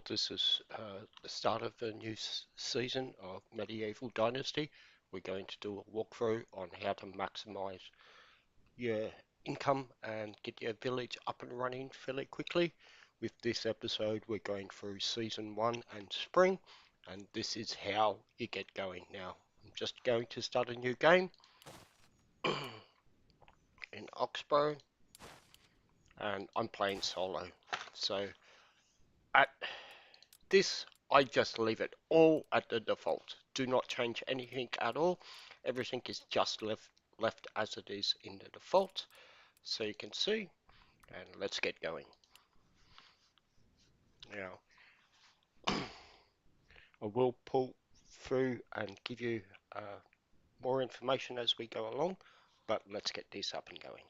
now this is the start of a new season of Medieval Dynasty. We're going to do a walkthrough on how to maximize your income and get your village up and running fairly quickly. With this episode, we're going through Season 1 and Spring, and this is how you get going. Now, I'm just going to start a new game in Oxbow, and I'm playing solo. So, at this, I just leave it all at the default. Do not change anything at all. Everything is just left as it is in the default. So you can see, and let's get going. Now, I will pull through and give you more information as we go along, but let's get this up and going.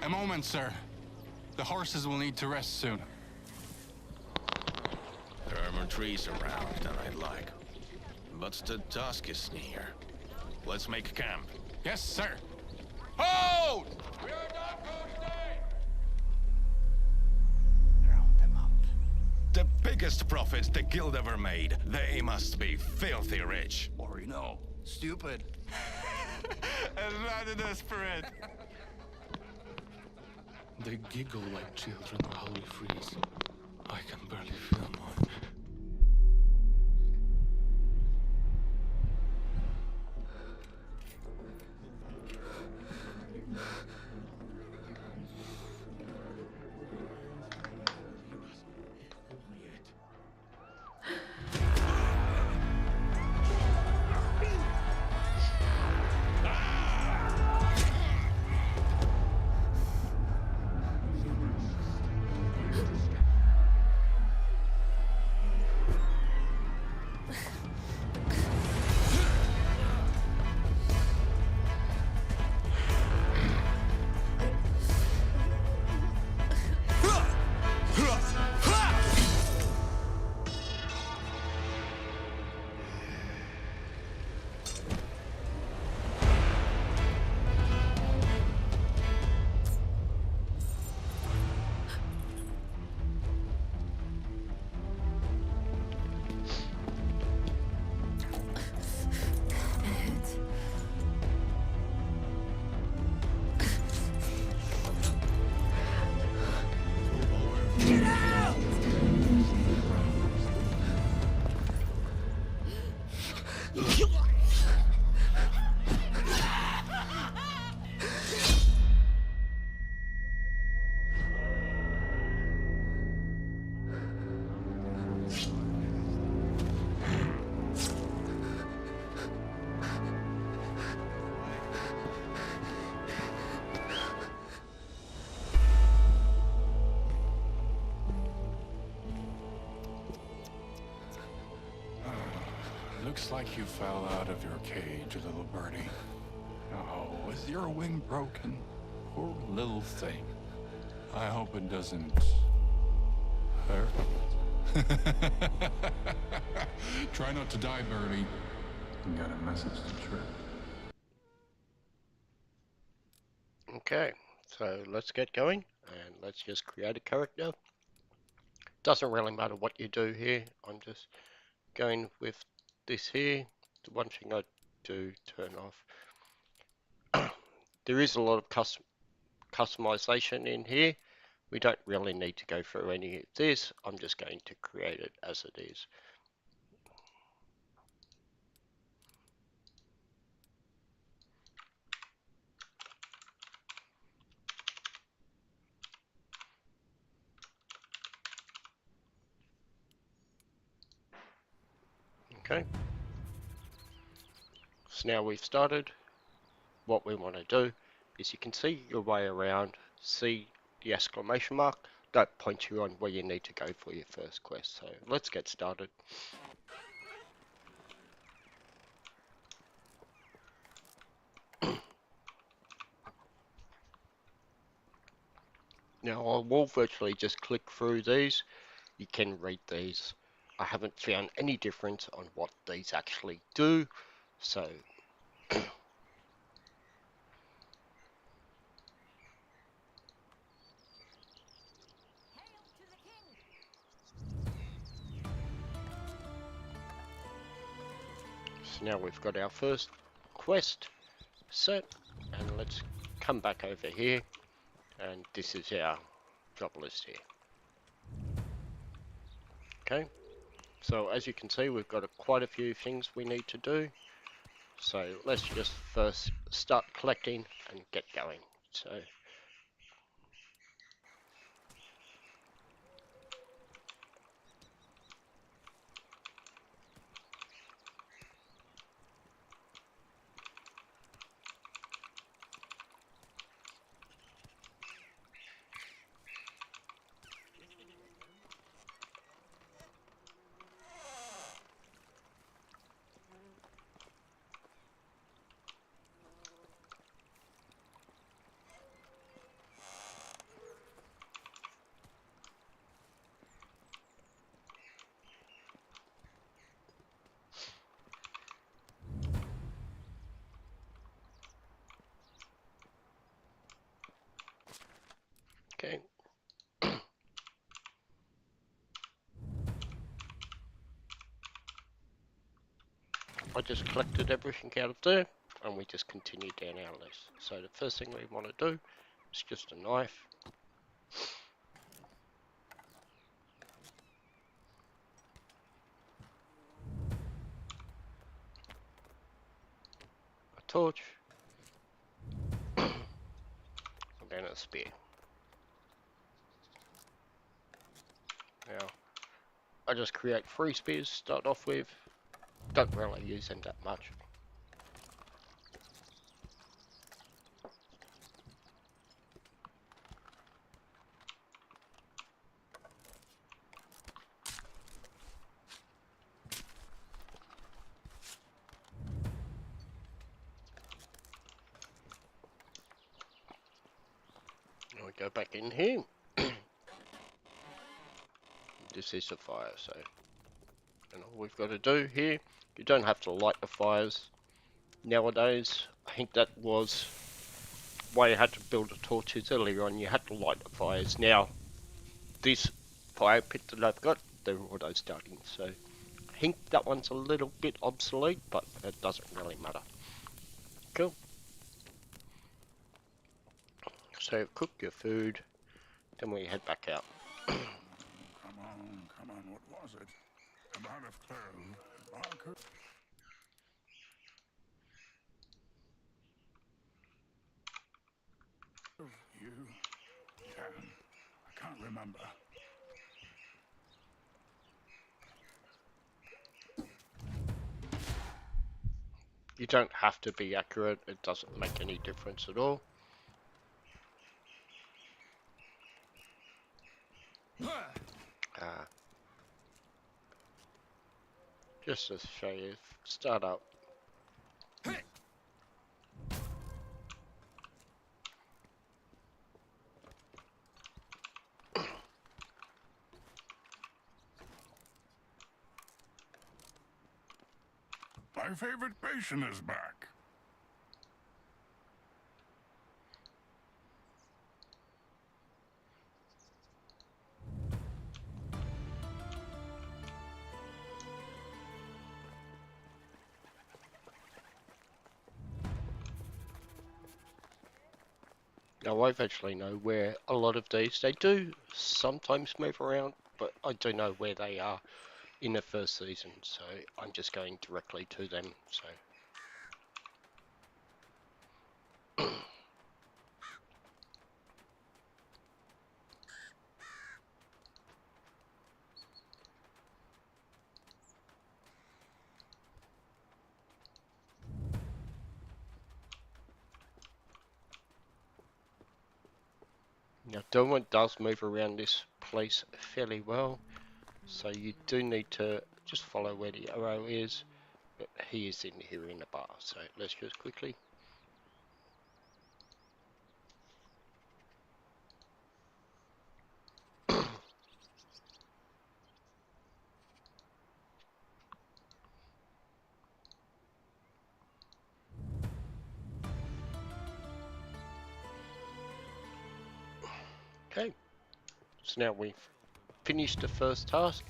A moment, sir. The horses will need to rest soon. There are more trees around than I'd like. But the dusk is near. Let's make camp. Yes, sir. Hold! We are not going to stay! Round them up. The biggest profit the guild ever made. They must be filthy rich. Or, you know, stupid. And rather desperate. They giggle like children while we freeze. I can barely feel mine. Looks like you fell out of your cage, little birdie. Oh, is your wing broken? Poor little thing. I hope it doesn't hurt. Try not to die, birdie. You got a message to Trip. Okay, so let's get going and let's just create a character. Doesn't really matter what you do here. I'm just going with this here. The one thing I do turn off. There is a lot of customization in here. We don't really need to go through any of this. I'm just going to create it as it is. Okay, so now we've started. What we want to do is you can see your way around, see the exclamation mark, that points you on where you need to go for your first quest. So let's get started. Now I will virtually just click through these. You can read these. I haven't found any difference on what these actually do. So So now we've got our first quest set, and let's come back over here, and this is our job list here. Okay, so as you can see, we've got quite a few things we need to do. So let's just first start collecting and get going. So okay. I just collected everything out of there, and we just continue down our list. So the first thing we want to do is just a knife, a torch, and then a spear. Now, I just create 3 spears to start off with. Don't really use them that much. Now we go back in here. This is a fire, so and all we've got to do here, you don't have to light the fires. Nowadays, I think that was why you had to build the torches earlier on, you had to light the fires. Now, this fire pit that I've got, they're auto starting, so I think that one's a little bit obsolete, but it doesn't really matter. Cool. So cook your food, then we head back out. Come on, what was it? A bar of clove, barker. You can. I can't remember. You don't have to be accurate, it doesn't make any difference at all. Just to show you, start up. My favorite patient is back. Now I actually know where a lot of these, they do sometimes move around, but I do know where they are in the first season, so I'm just going directly to them, so. Now, Derwent does move around this place fairly well, so you do need to just follow where the arrow is. But he is in here in the bar, so let's just quickly. Okay, so now we've finished the first task.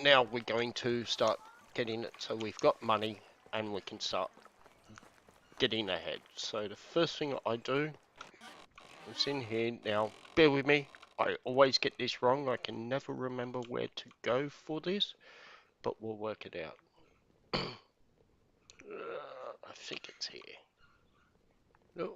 Now we're going to start getting it so we've got money and we can start getting ahead. So the first thing I do is in here. Now bear with me, I always get this wrong. I can never remember where to go for this, but we'll work it out. I think it's here. No.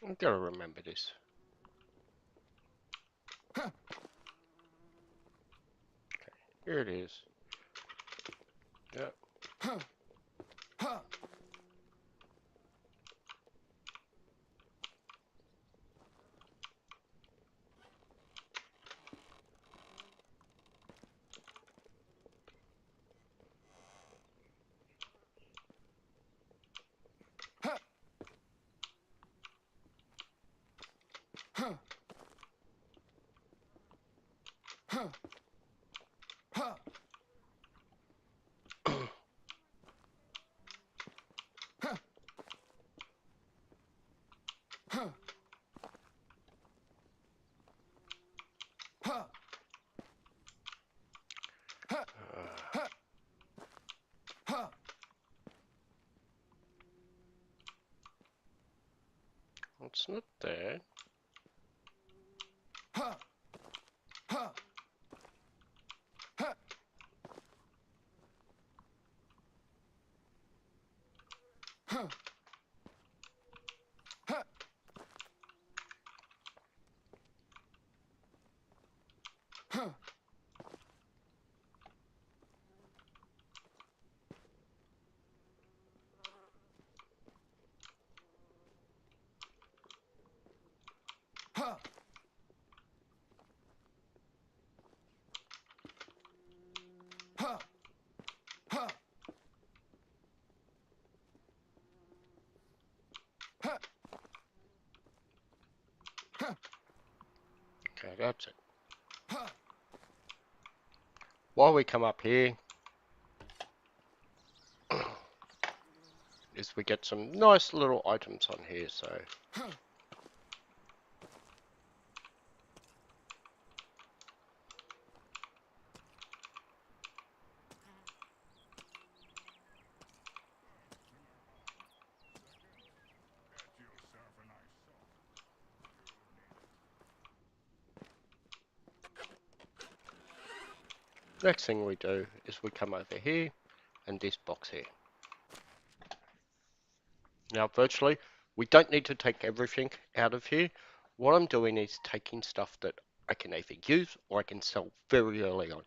I've got to remember this. Okay, here it is. Yep. It's not there. Okay, that's it. While we come up here, is we get some nice little items on here, so next thing we do is we come over here and this box here. Now virtually we don't need to take everything out of here. What I'm doing is taking stuff that I can either use or I can sell very early on.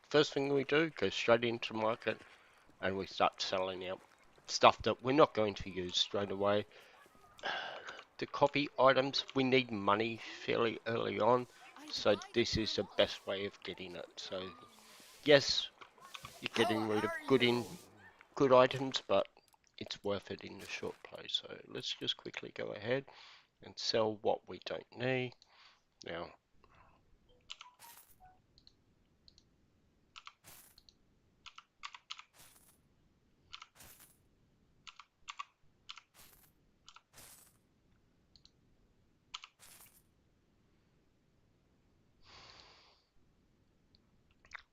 first thing we do, go straight into market and we start selling out stuff that we're not going to use straight away. The copy items, we need money fairly early on, so this is the best way of getting it. So yes, you're getting rid of good items, but it's worth it in the short play. So let's just quickly go ahead and sell what we don't need. Now,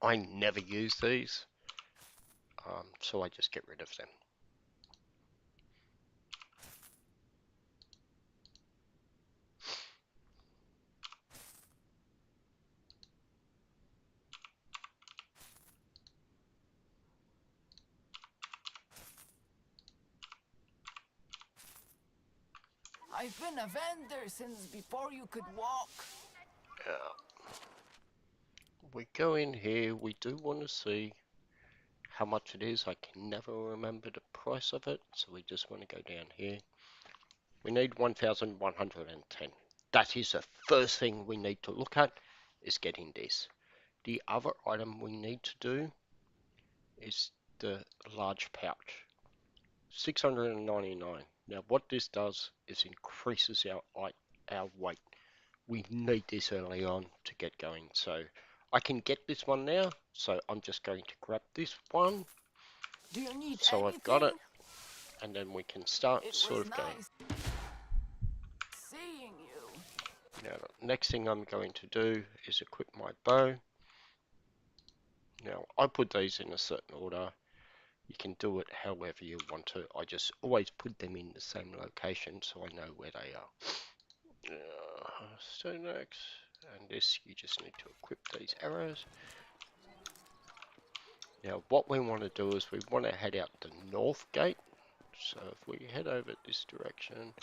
I never use these, so I just get rid of them. I've been a vendor since before you could walk. We go in here, we do want to see how much it is. I can never remember the price of it, so we just want to go down here. We need 1,110. That is the first thing we need to look at, is getting this. The other item we need to do is the large pouch. 699. Now what this does is increases our weight. We need this early on to get going. So I can get this one now, so I'm just going to grab this one. Do you need So anything? I've got it, and then we can start It sort was of going. nice seeing you. Now the next thing I'm going to do is equip my bow. Now I put these in a certain order. You can do it however you want to. I just always put them in the same location so I know where they are. So next, and this, you just need to equip these arrows. Now what we want to do is we want to head out the north gate. So if we head over this direction,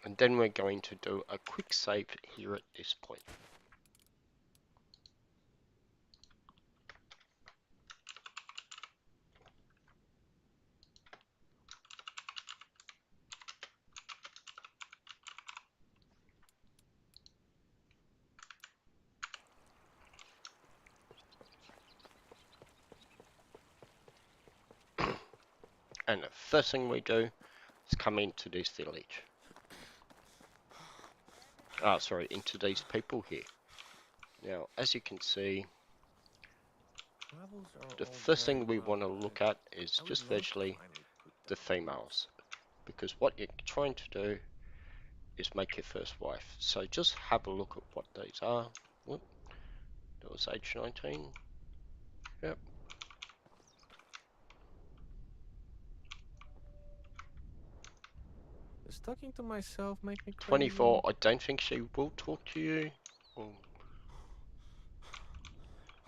and then we're going to do a quick save here at this point. And the first thing we do is come into this village. Sorry, into these people here. Now, as you can see, the first thing we want to look at is just virtually the females. Because what you're trying to do is make your first wife. So just have a look at what these are. Whoop, that was age 19. Yep. Does talking to myself make me crazy? 24, I don't think she will talk to you.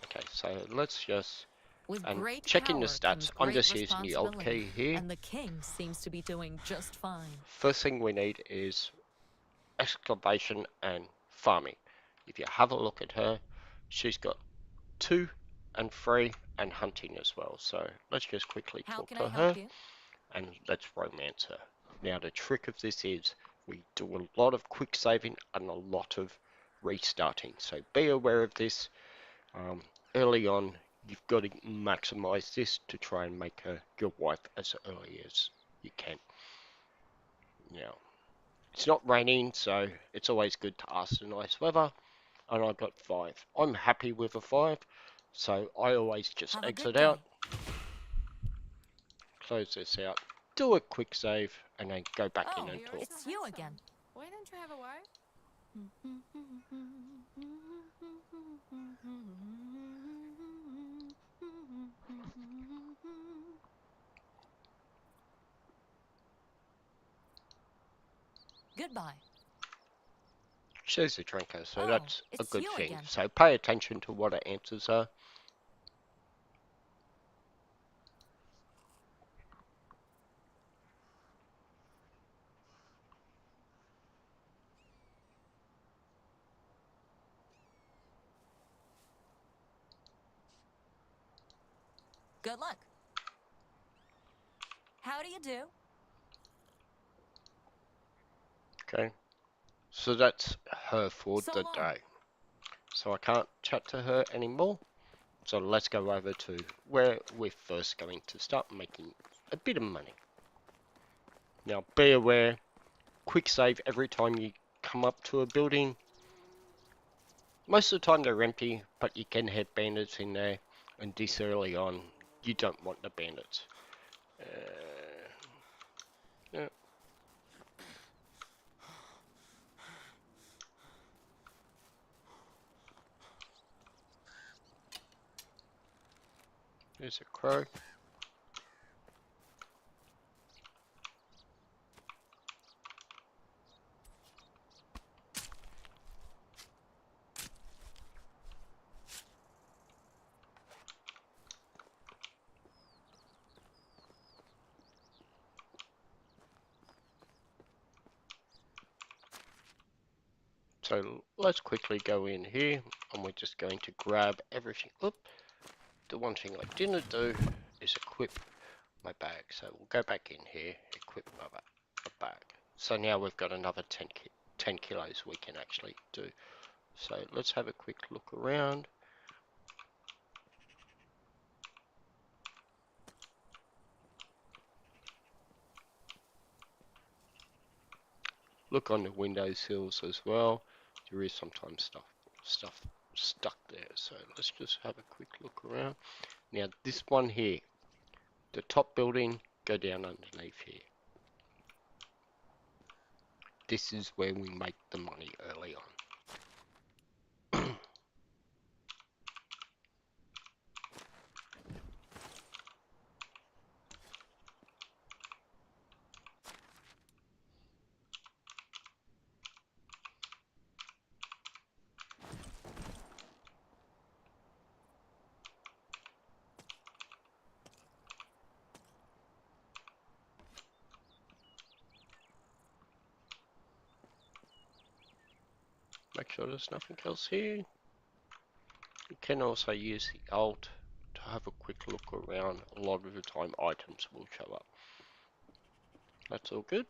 Okay, so let's just... With And great checking the power stats, comes I'm great just using the old key responsibility, here. and the king seems to be doing just fine. First thing we need is excavation and farming. If you have a look at her, she's got 2 and 3 and hunting as well. So let's just quickly How talk can to I her help you? and let's romance her. Now the trick of this is we do a lot of quick saving and a lot of restarting. So be aware of this. Early on, you've got to maximize this to try and make her your wife as early as you can. Now, it's not raining, so it's always good to ask the nice weather. And I got 5. I'm happy with a 5, so I always just Have a exit good day. out, close this out, do a quick save, and then go back in and talk. It's you again. Why don't you have a wife? Goodbye. She's a drinker, so Oh, that's a it's good you thing. again. So pay attention to what her answers are. Good luck. How do you do? Okay, so that's her for So the long. day. So I can't chat to her anymore. So let's go over to where we're first going to start making a bit of money. Now be aware, quick save every time you come up to a building. Most of the time they're empty, but you can have bandits in there, and this early on, you don't want the bandits. Yeah. There's a crow. So let's quickly go in here, and we're just going to grab everything. Oop. The one thing I didn't do is equip my bag. So we'll go back in here, equip my bag. So now we've got another 10 kilos we can actually do. So let's have a quick look around. Look on the windowsills as well. There is sometimes stuff stuck there. So let's just have a quick look around. Now this one here, the top building, go down underneath here. This is where we make the money early on. Make sure there's nothing else here. You can also use the alt to have a quick look around. A lot of the time items will show up. That's all good.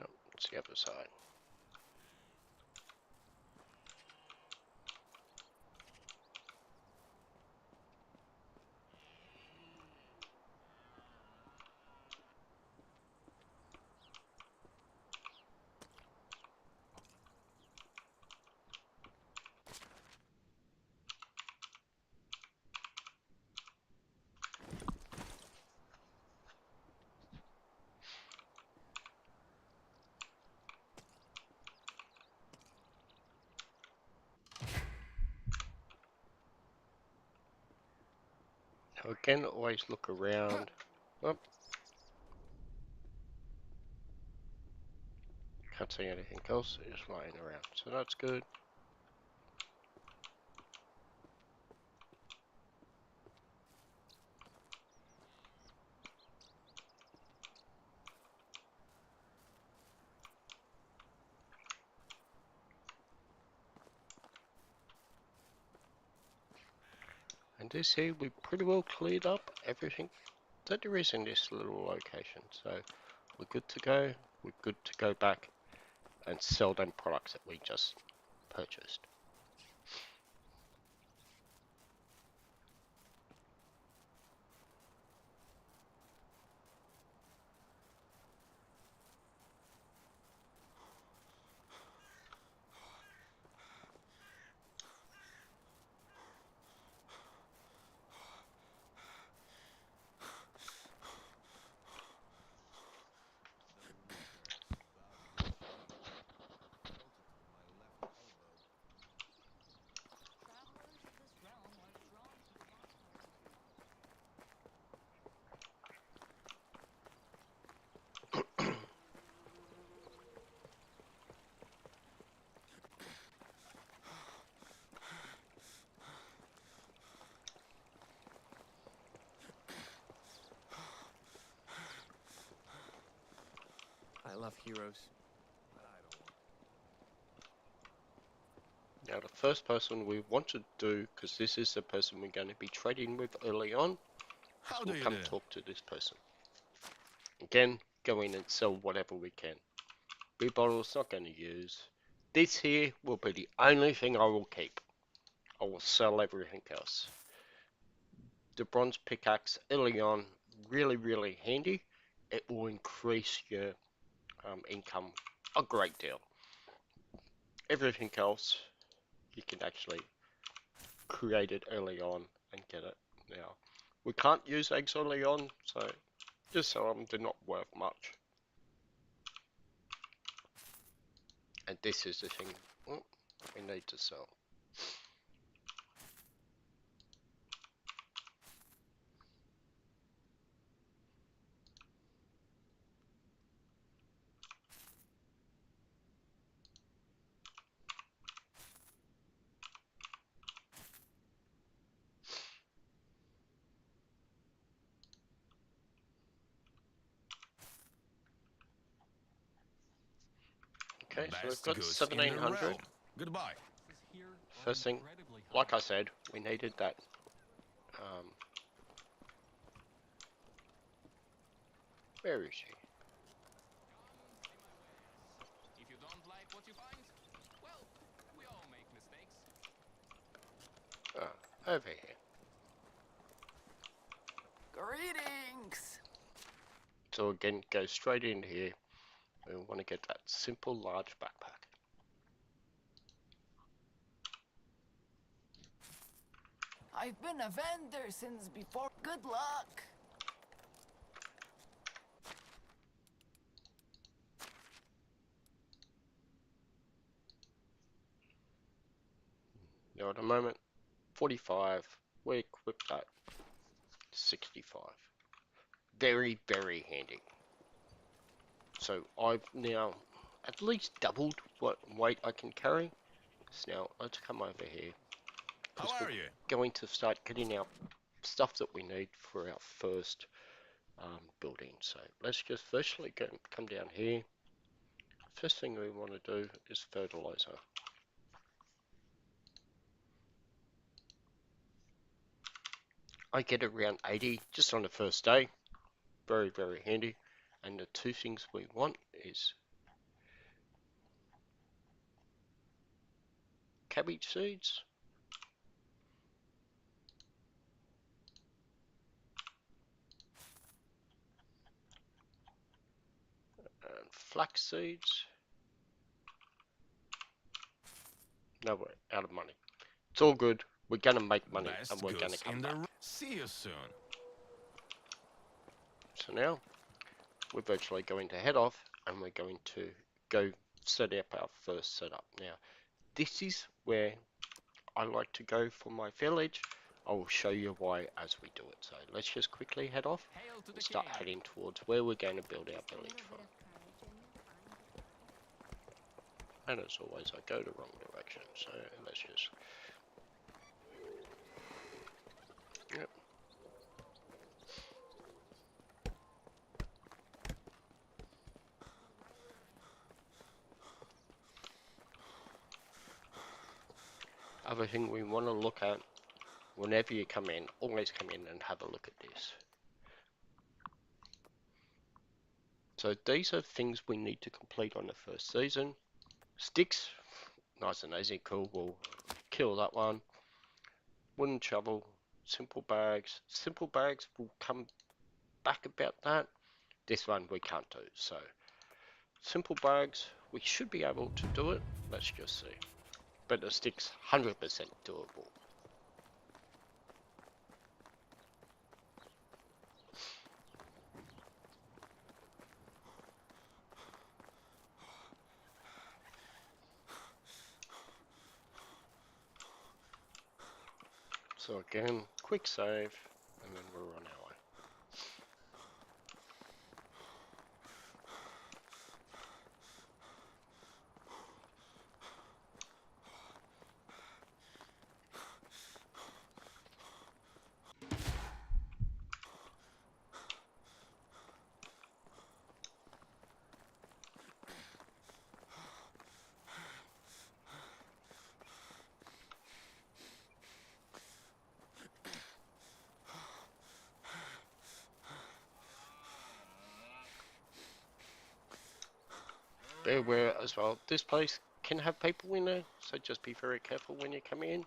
Oh, it's the other side. So again, always look around. Oh, can't see anything else. It's just lying around. So that's good. And this here, we pretty well cleared up everything that there is in this little location. So we're good to go. We're good to go back and sell them products that we just purchased. love heroes. Now the first person we want to do, because this is the person we're going to be trading with early on, so How do we'll you come do? talk to this person. Again, go in and sell whatever we can. Beer bottles, not going to use. This here will be the only thing I will keep. I will sell everything else. The bronze pickaxe early on, really handy. It will increase your income a great deal. Everything else, you can actually create it early on and get it now. We can't use eggs early on, so just sell them. They're not worth much. And this is the thing we need to sell. Okay, so we've Best got goods in the 1700. realm. Goodbye. First thing, like I said, we needed that. Where is she? If you don't like what you find, well, we all make mistakes. Over here. Greetings! So again, go straight in here. We want to get that simple large backpack. I've been a vendor since before. Good luck! Now at the moment, 45. We equip that 65. Very handy. So I've now at least doubled what weight I can carry. So now let's come over here. How are you? Going to start getting our stuff that we need for our first building. So let's just firstly come down here. First thing we want to do is fertilizer. I get around 80 just on the first day. Very handy. And the two things we want is cabbage seeds and flax seeds. No, we're out of money. It's all good. We're gonna make money Best and we're gonna goods come in back. the See you soon. So now we're virtually going to head off and we're going to go set up our first setup. Now this is where I like to go for my village. I will show you why as we do it. So let's just quickly head off Hail to the and start king. heading towards where we're going to build our village from. And as always, I go the wrong direction, so let's just... Yep. Other thing we want to look at, whenever you come in, always come in and have a look at this. So these are things we need to complete on the first season. Sticks, nice and easy, cool, we'll kill that one. Wooden shovel, simple bags. Simple bags will come back about that. This one we can't do, so simple bags, we should be able to do it. Let's just see. But the sticks, 100% doable. So again, quick save, and then we're on our way. be aware as well, this place can have people in there, so just be very careful when you come in.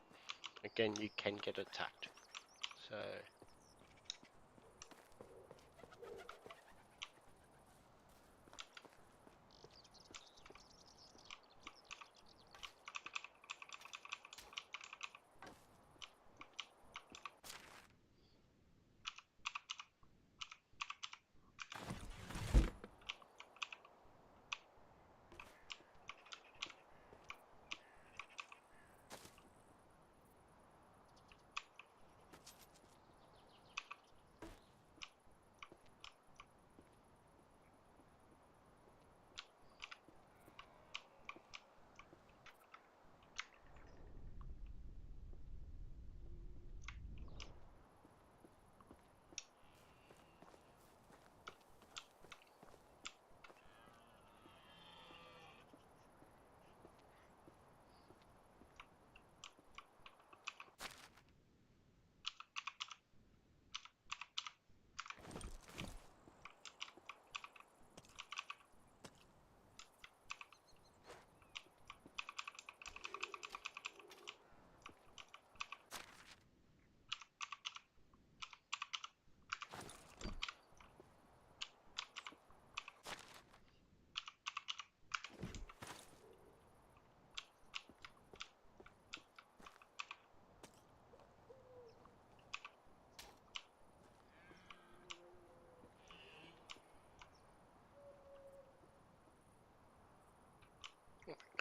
Again, you can get attacked. So,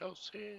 goes here.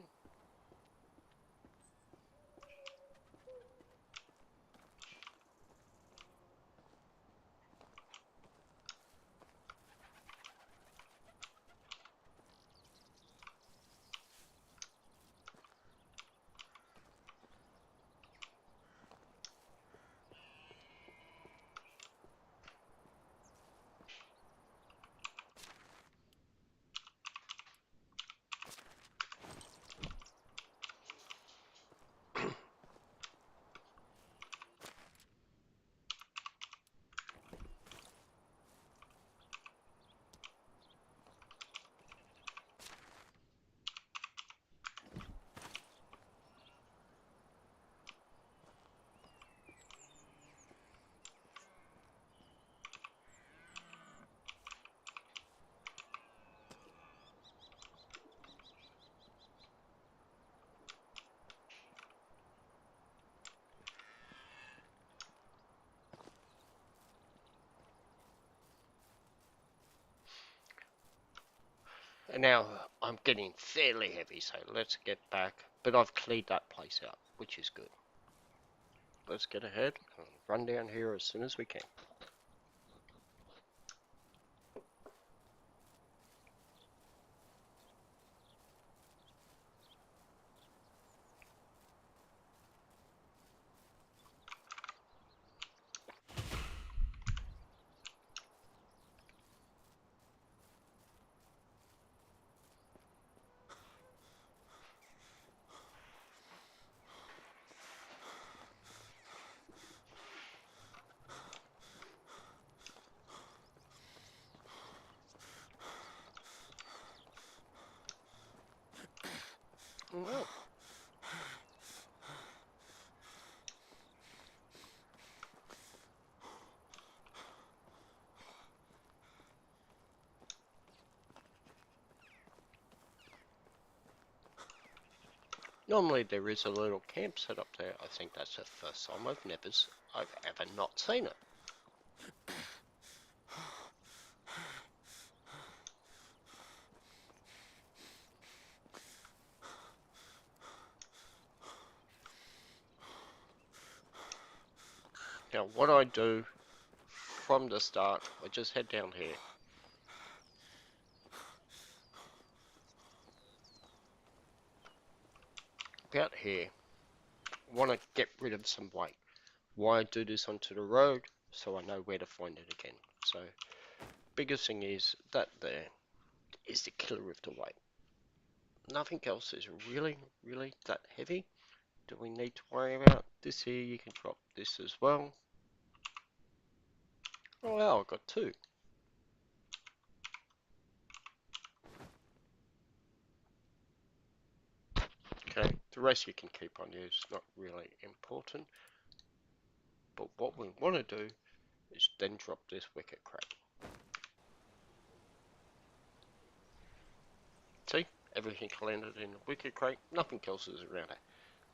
And now I'm getting fairly heavy, so let's get back. But I've cleared that place out, which is good. Let's get ahead and run down here as soon as we can. Well, normally there is a little camp set up there. I think that's the first time I've ever not seen it. Now what I do from the start, I just head down here. About here, want to get rid of some weight. Why I do this onto the road, so I know where to find it again. So, biggest thing is that there is the killer of the weight. Nothing else is really that heavy. Do we need to worry about this here? You can drop this as well. Oh wow, I got two. The rest you can keep on here, it's not really important. But what we want to do is then drop this wicker crate. See? Everything landed in the wicker crate, nothing else is around it.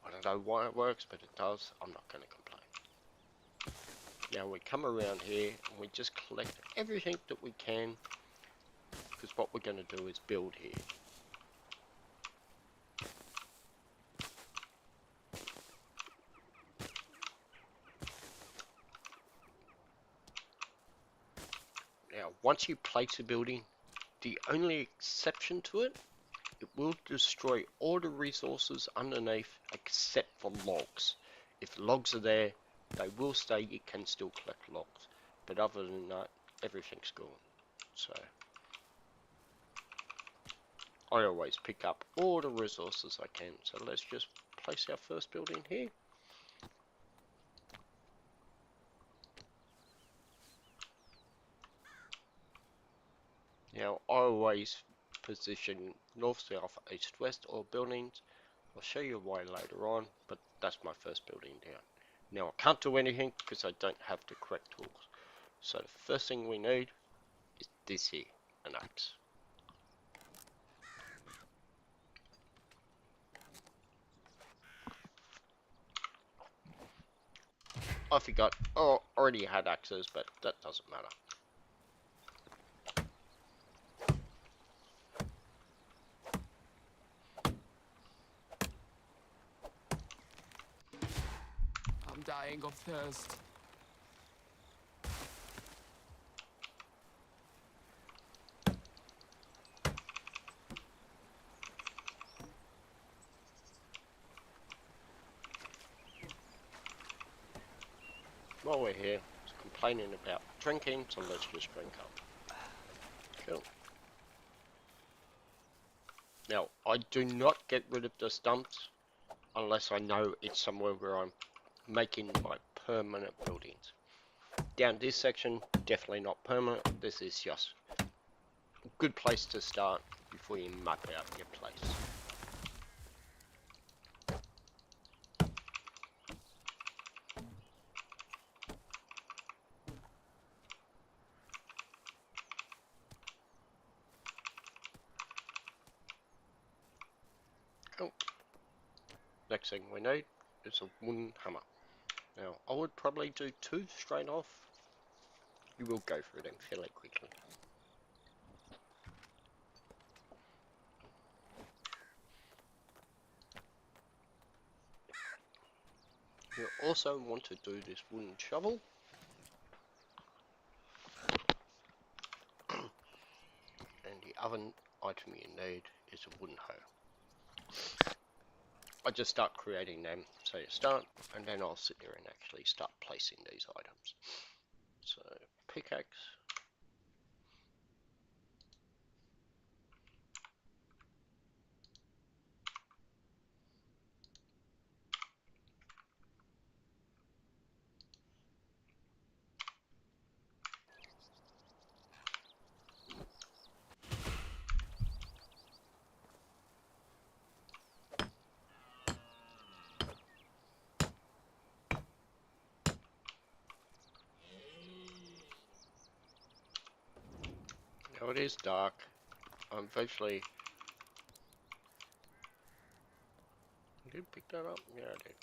I don't know why it works, but it does. I'm not going to complain. Now we come around here and we just collect everything that we can, because what we're going to do is build here. Now once you place a building, the only exception to it, it will destroy all the resources underneath except for logs. If logs are there, they will stay, you can still collect logs. But other than that, everything's gone. So I always pick up all the resources I can. So let's just place our first building here. Now I always position north, south, east, west all buildings. I'll show you why later on, but that's my first building down. Now I can't do anything because I don't have the correct tools. So the first thing we need is this here, an axe. I forgot, oh, I already had axes, but that doesn't matter. I'm dying of thirst. While we're here, it's complaining about drinking, so let's just drink up. Cool. Now, I do not get rid of the stumps unless I know it's somewhere where I'm making my permanent buildings. Down this section, definitely not permanent. This is just a good place to start before you map out your place. Cool. Next thing we need is a wooden hammer. Now, I would probably do 2 straight off. You will go through them fairly quickly. You also want to do this wooden shovel. And the other item you need is a wooden hoe. I just start creating them. So you start, and then I'll sit there and actually start placing these items. So, pickaxe. Now it is dark. I'm virtually... Did you pick that up? Yeah, I did.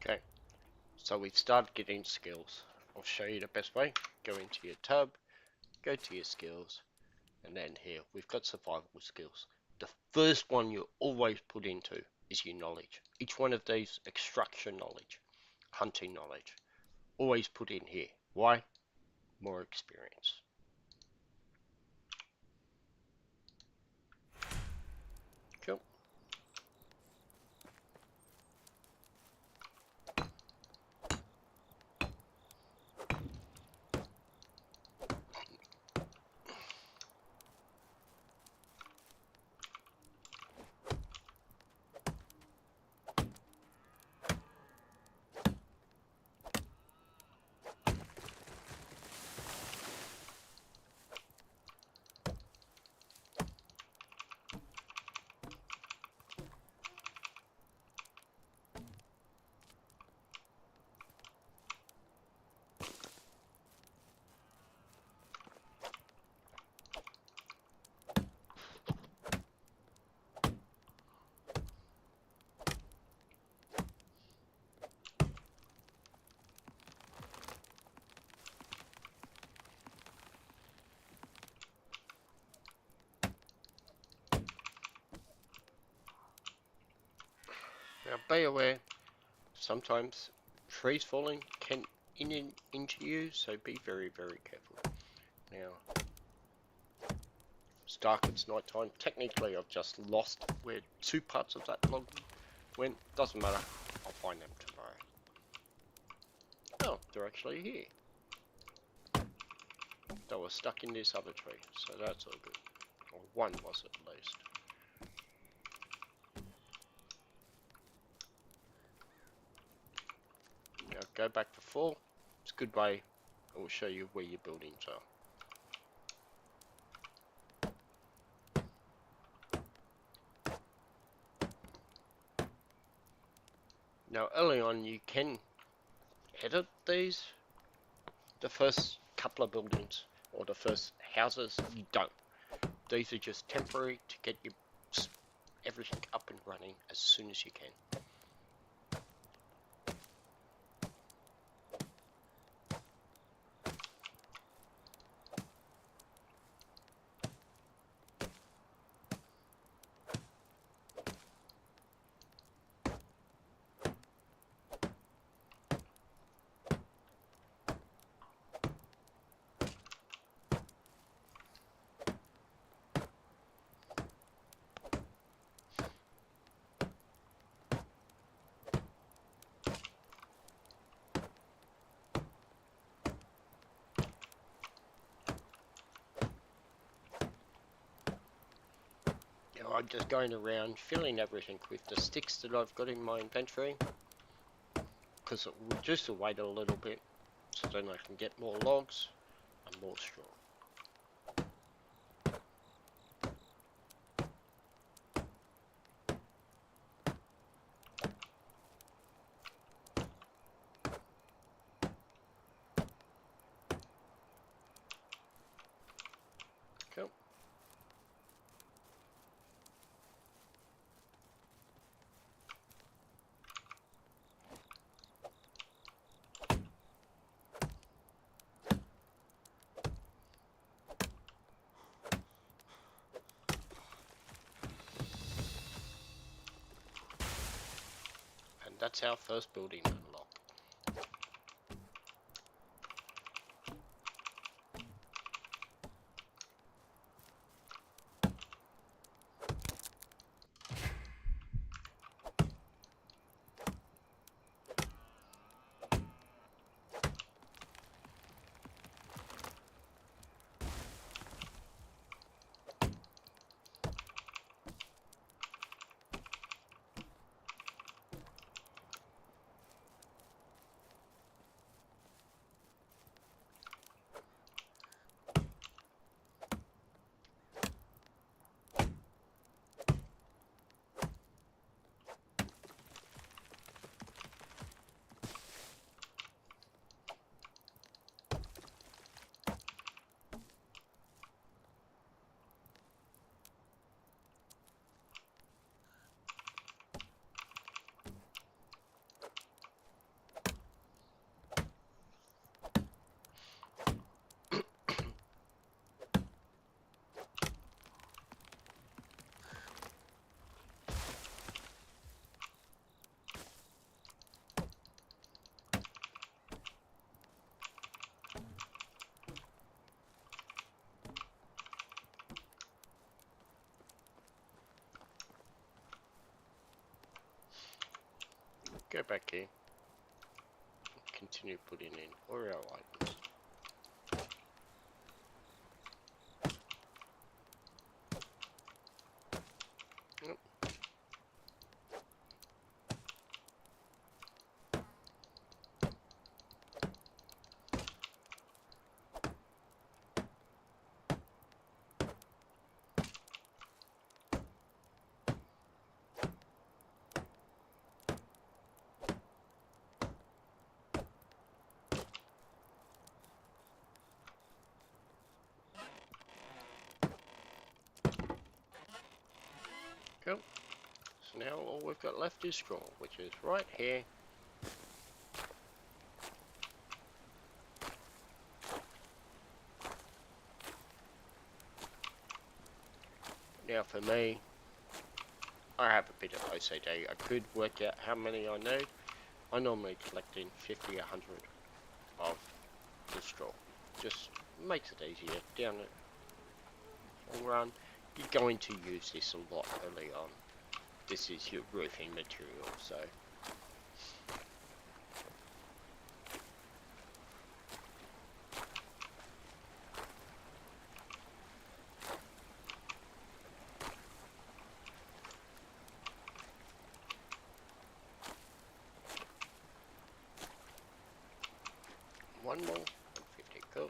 Okay, so we've started getting skills. I'll show you the best way. Go into your tab, go to your skills, and then here we've got survival skills. The first one you always put into is your knowledge. Each one of these, extraction knowledge, hunting knowledge, always put in here. Why? More experience. Cool. be aware, sometimes trees falling can into you, so be very, very careful. Now, it's dark, it's night time. Technically, I've just lost where 2 parts of that log went. Doesn't matter, I'll find them tomorrow. Oh, they're actually here. They were stuck in this other tree, so that's all good. Or one was at least. Now go back to 4. It's a good way. It will show you where your buildings are. Now early on you can edit these. The first couple of buildings or the first houses you don't. These are just temporary to get your everything up and running as soon as you can. I'm just going around filling everything with the sticks that I've got in my inventory, because it will reduce the weight a little bit, so then I can get more logs and more straw. Cool. And that's our first building unlocked. Go back here. Continue putting in all our items. Yep. Cool. So now all we've got left is straw, which is right here. Now for me, I have a bit of OCD. I could work out how many I need. I normally collect in 50, 100 of the straw. Just makes it easier down the long run. You're going to use this a lot early on. This is your roofing material, so. One more, 150, cool.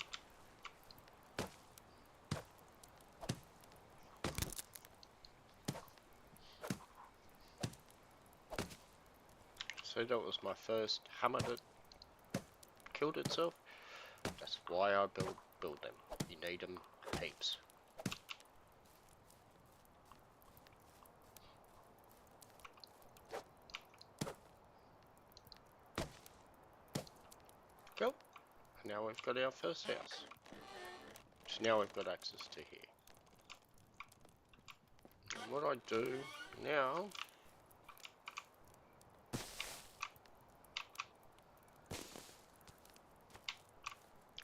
So that was my first hammer that killed itself. That's why I build them. You need them heaps. Cool. And now we've got our first house. So now we've got access to here. And what I do now,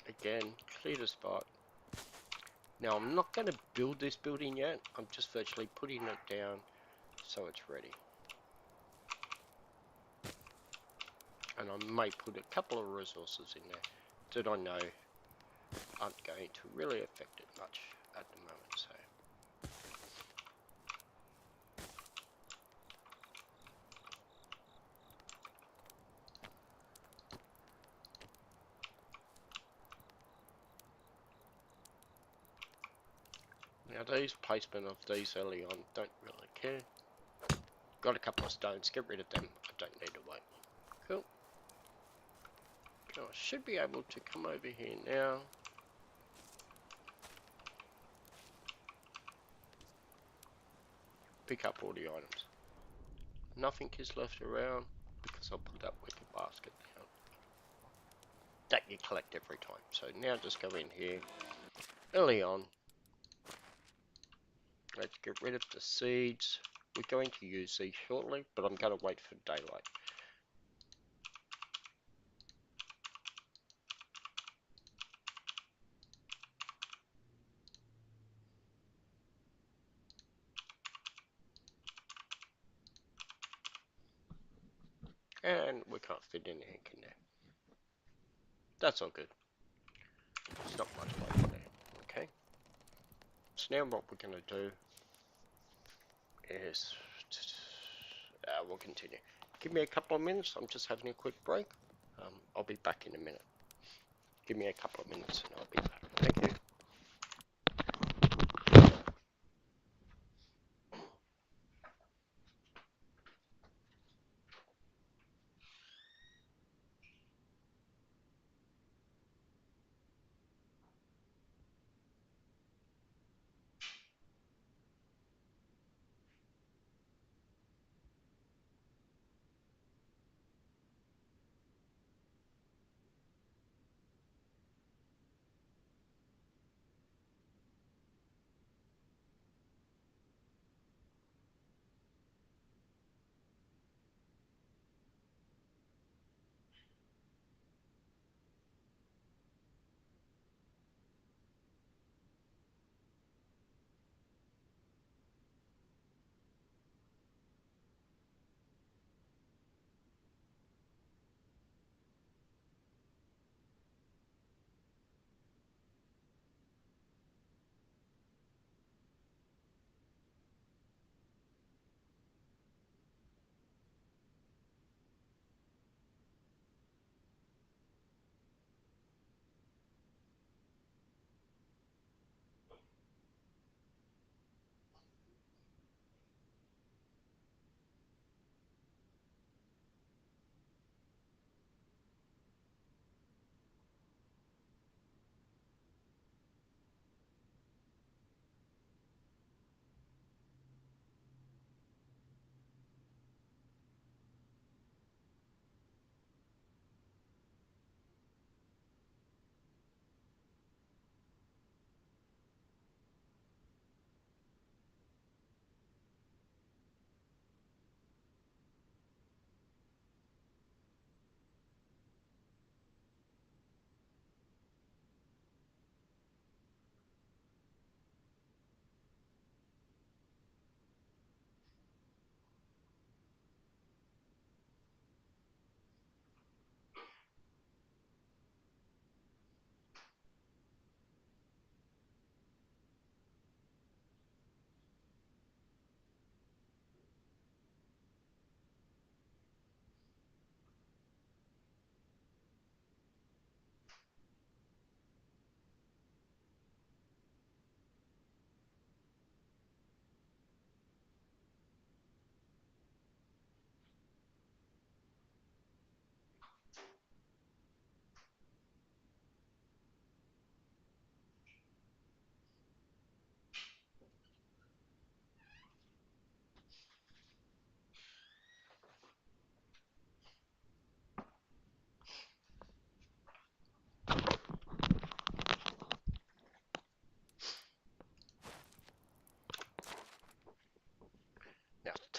again, clear the spot. Now I'm not going to build this building yet. I'm just virtually putting it down so it's ready. And I may put a couple of resources in there that I know aren't going to really affect it much at the moment. So. Now these placement of these early on, don't really care. Got a couple of stones, get rid of them. I don't need to wait. Cool. Now I should be able to come over here now. Pick up all the items. Nothing is left around because I'll put that wicker basket down. That you collect every time. So now just go in here early on. Let's get rid of the seeds. We're going to use these shortly, but I'm going to wait for daylight. And we can't fit anything in there. That's all good. It's not much light in there. Okay. So now what we're going to do is we'll continue. Give me a couple of minutes. I'm just having a quick break. I'll be back in a minute. Give me a couple of minutes and I'll be back. Thank you.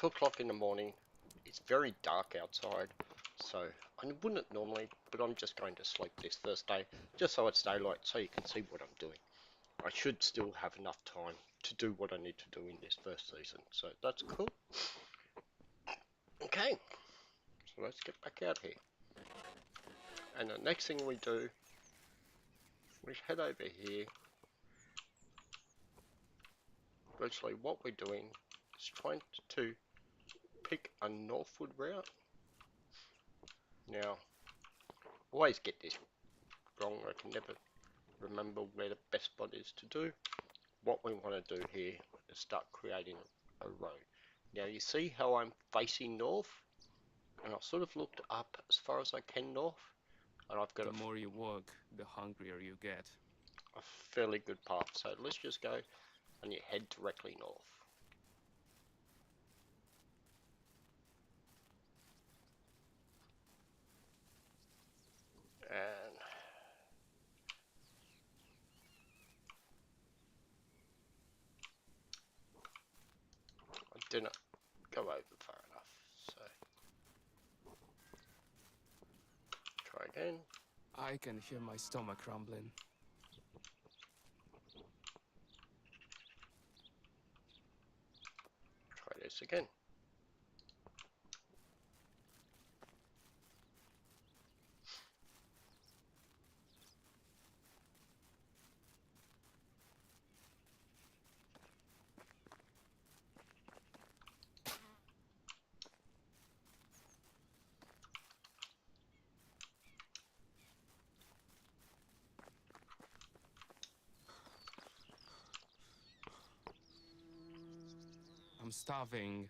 2 o'clock in the morning. It's very dark outside, so I wouldn't normally, but I'm just going to sleep this first day, just so it's daylight, so you can see what I'm doing. I should still have enough time to do what I need to do in this first season, so that's cool. Okay, so let's get back out here. And the next thing we do, we head over here. Virtually what we're doing is trying to pick a northward route. Now, always get this wrong. I can never remember where the best spot is to do. What we want to do here is start creating a road. Now you see how I'm facing north, and I've sort of looked up as far as I can north, and I've got The more you walk, the hungrier you get. a fairly good path. So let's just go and you head directly north. And I didn't go over far enough, so try again. I can hear my stomach rumbling. Try this again. I'm starving.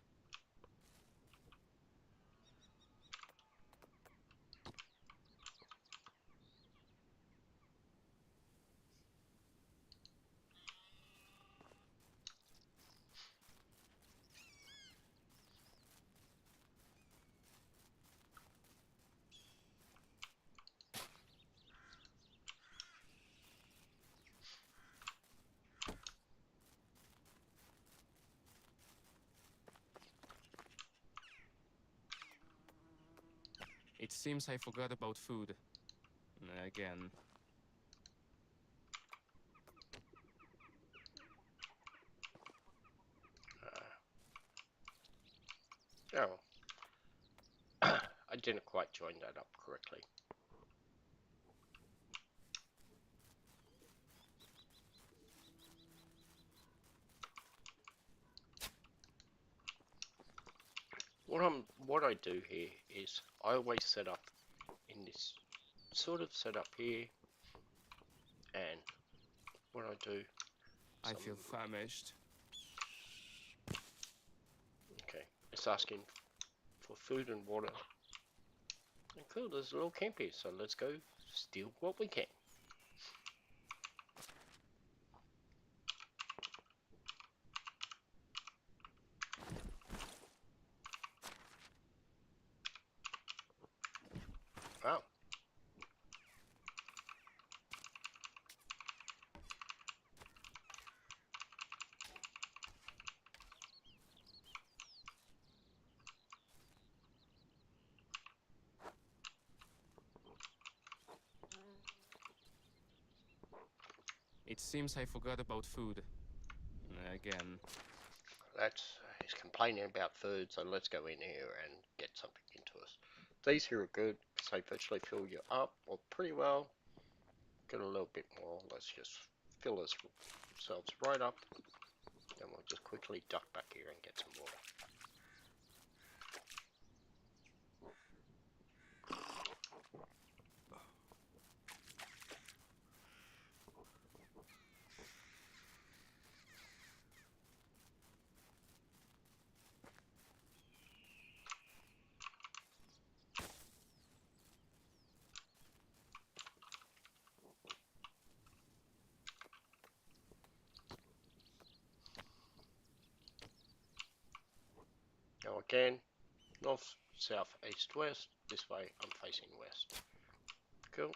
It seems I forgot about food. Again. Oh, I didn't quite join that up correctly. What I do here is I always set up in this sort of setup here, and what I do. I feel famished. Okay, it's asking for food and water. And cool, there's a little camp here, so let's go steal what we can. Wow. It seems I forgot about food. Again. He's complaining about food, so let's go in here and get something into us. These here are good, because they virtually fill you up, or pretty well. Get a little bit more. Let's just fill ourselves right up. Then we'll just quickly duck back here and get some water. Now again, north, south, east, west. This way I'm facing west. Cool.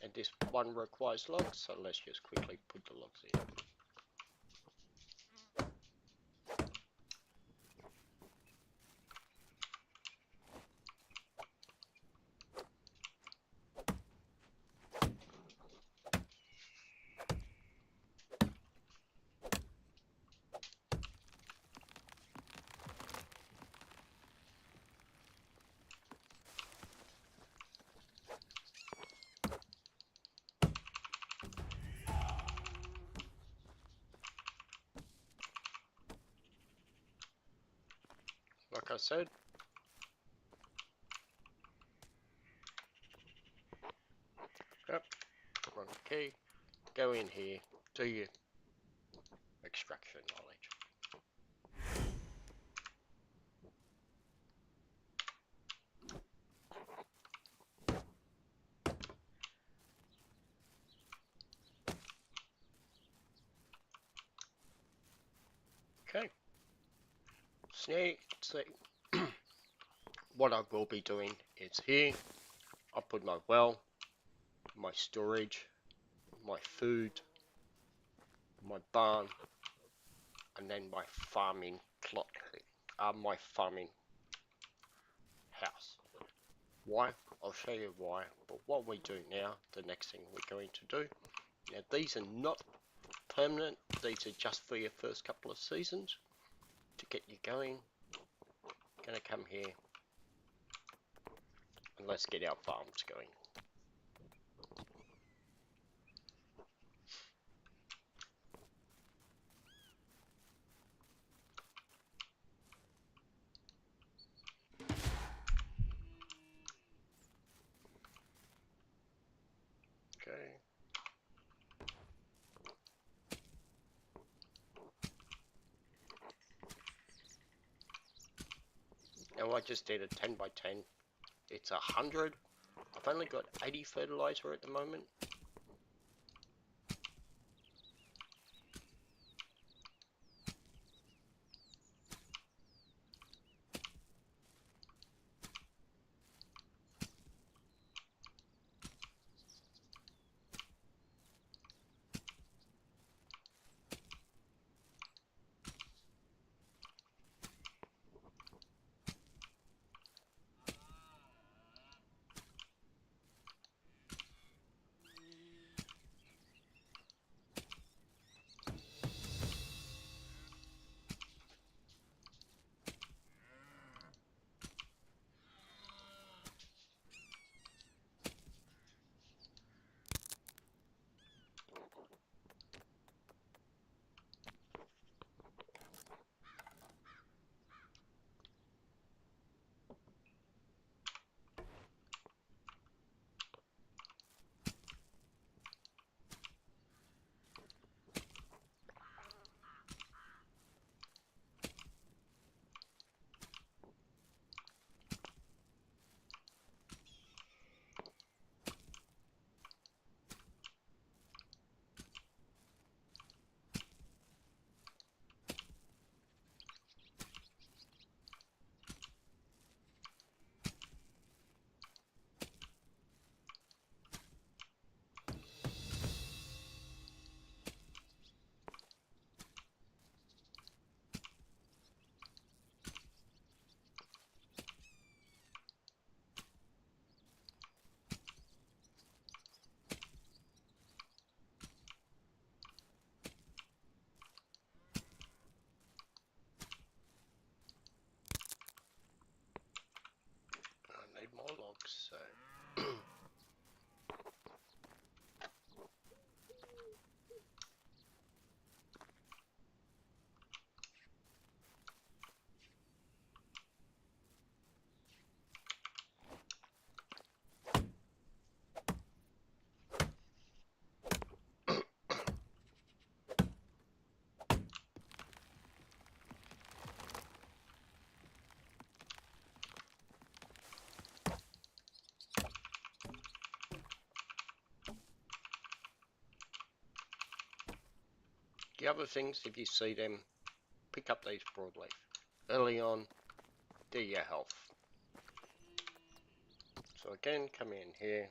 And this one requires logs, so let's just quickly put the logs in. like I said. Yep, run the key, go in here, do your extraction knowledge. Okay, see, what I will be doing is here, I put my well, my storage, my food, my barn, and then my farming plot, my farming house. Why? I'll show you why, but what we do now, the next thing we're going to do, now these are not permanent, these are just for your first couple of seasons, to get you going. Gonna come here, and let's get our farms going. Okay. Now I just did a 10 by 10. It's 100. I've only got 80 fertilizer at the moment. I need more logs, so the other things, if you see them, pick up these broadleaf. Early on, they're your health. So again, come in here.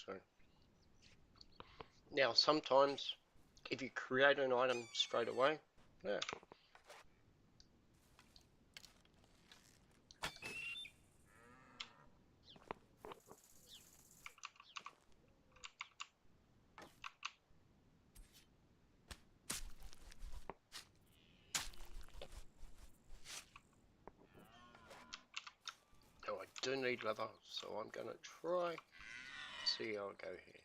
So now sometimes if you create an item straight away, yeah, do need leather, so I'm gonna try. See how I go here.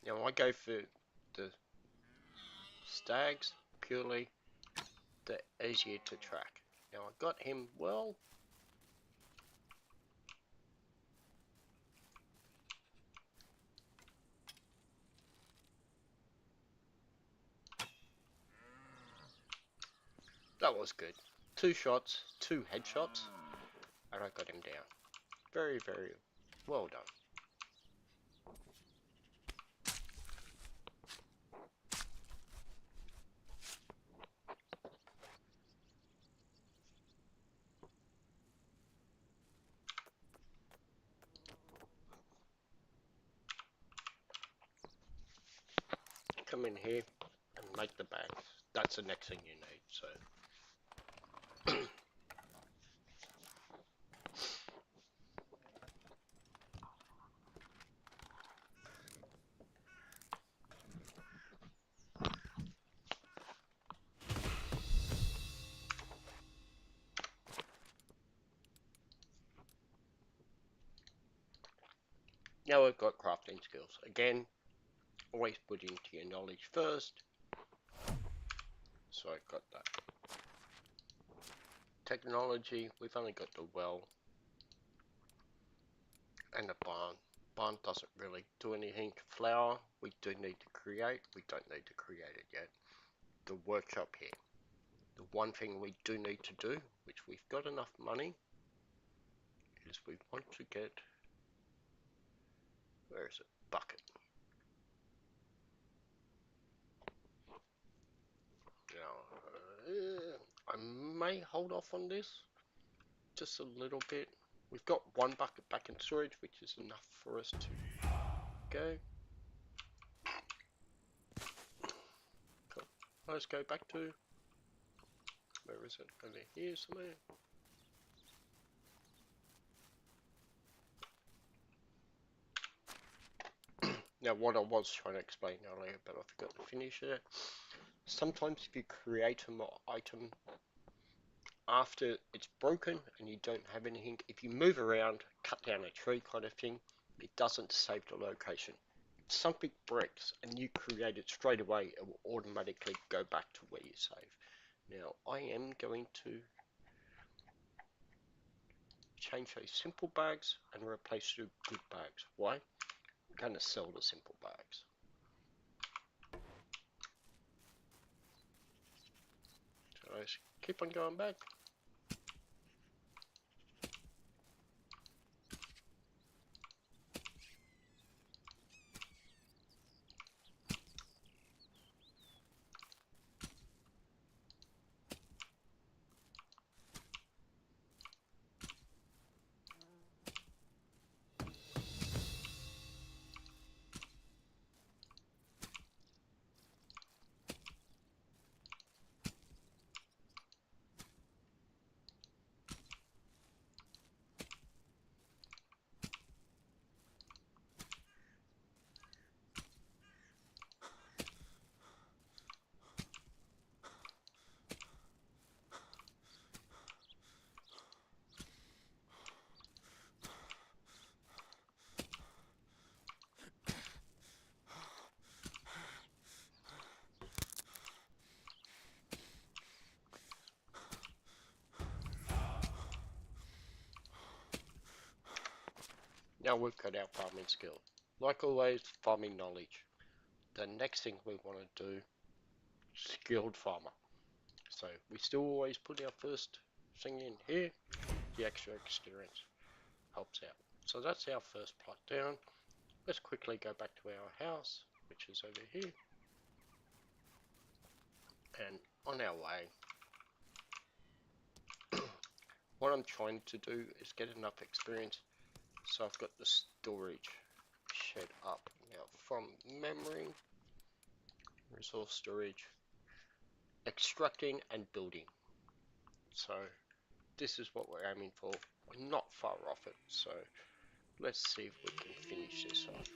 Now I go for the stags purely the easier to track. Now I got him well. That was good. 2 shots, 2 headshots, and I got him down. Very, very well done. Come in here and make the bags. That's the next thing you need, so. Now we've got crafting skills. Again, always put into your knowledge first. So I've got that. Technology, we've only got the well and the barn. Barn doesn't really do anything. Flour, we do need to create. We don't need to create it yet. The workshop here. The one thing we do need to do, which we've got enough money, is we want to get, where is it? Bucket. Now, I may hold off on this just a little bit. We've got 1 bucket back in storage, which is enough for us to go. Cool. Let's go back to, where is it? Over here somewhere. Now, what I was trying to explain earlier, but I forgot to finish it. Sometimes if you create an item after it's broken and you don't have anything, if you move around, cut down a tree kind of thing, it doesn't save the location. If something breaks and you create it straight away, it will automatically go back to where you save. Now, I am going to change those simple bags and replace the good bags. Why? I'm going to sell the simple bags. So let's keep on going back. Now we've got our farming skill. Like always, farming knowledge. The next thing we want to do, skilled farmer. So we still always put our first thing in here. The extra experience helps out. So that's our first plot down. Let's quickly go back to our house, which is over here. And on our way, what I'm trying to do is get enough experience. So I've got the storage shed up. Now from memory, resource storage, extracting and building. So this is what we're aiming for. We're not far off it. So let's see if we can finish this off.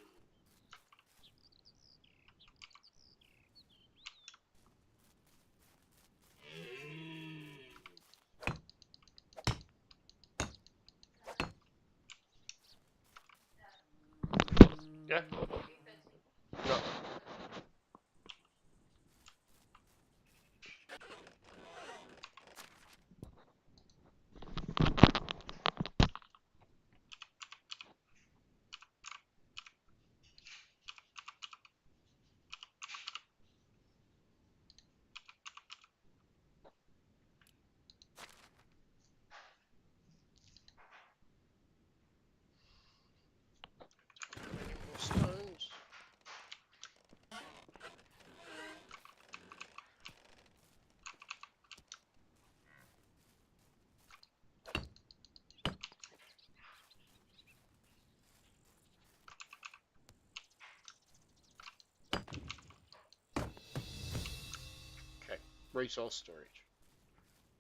resource storage.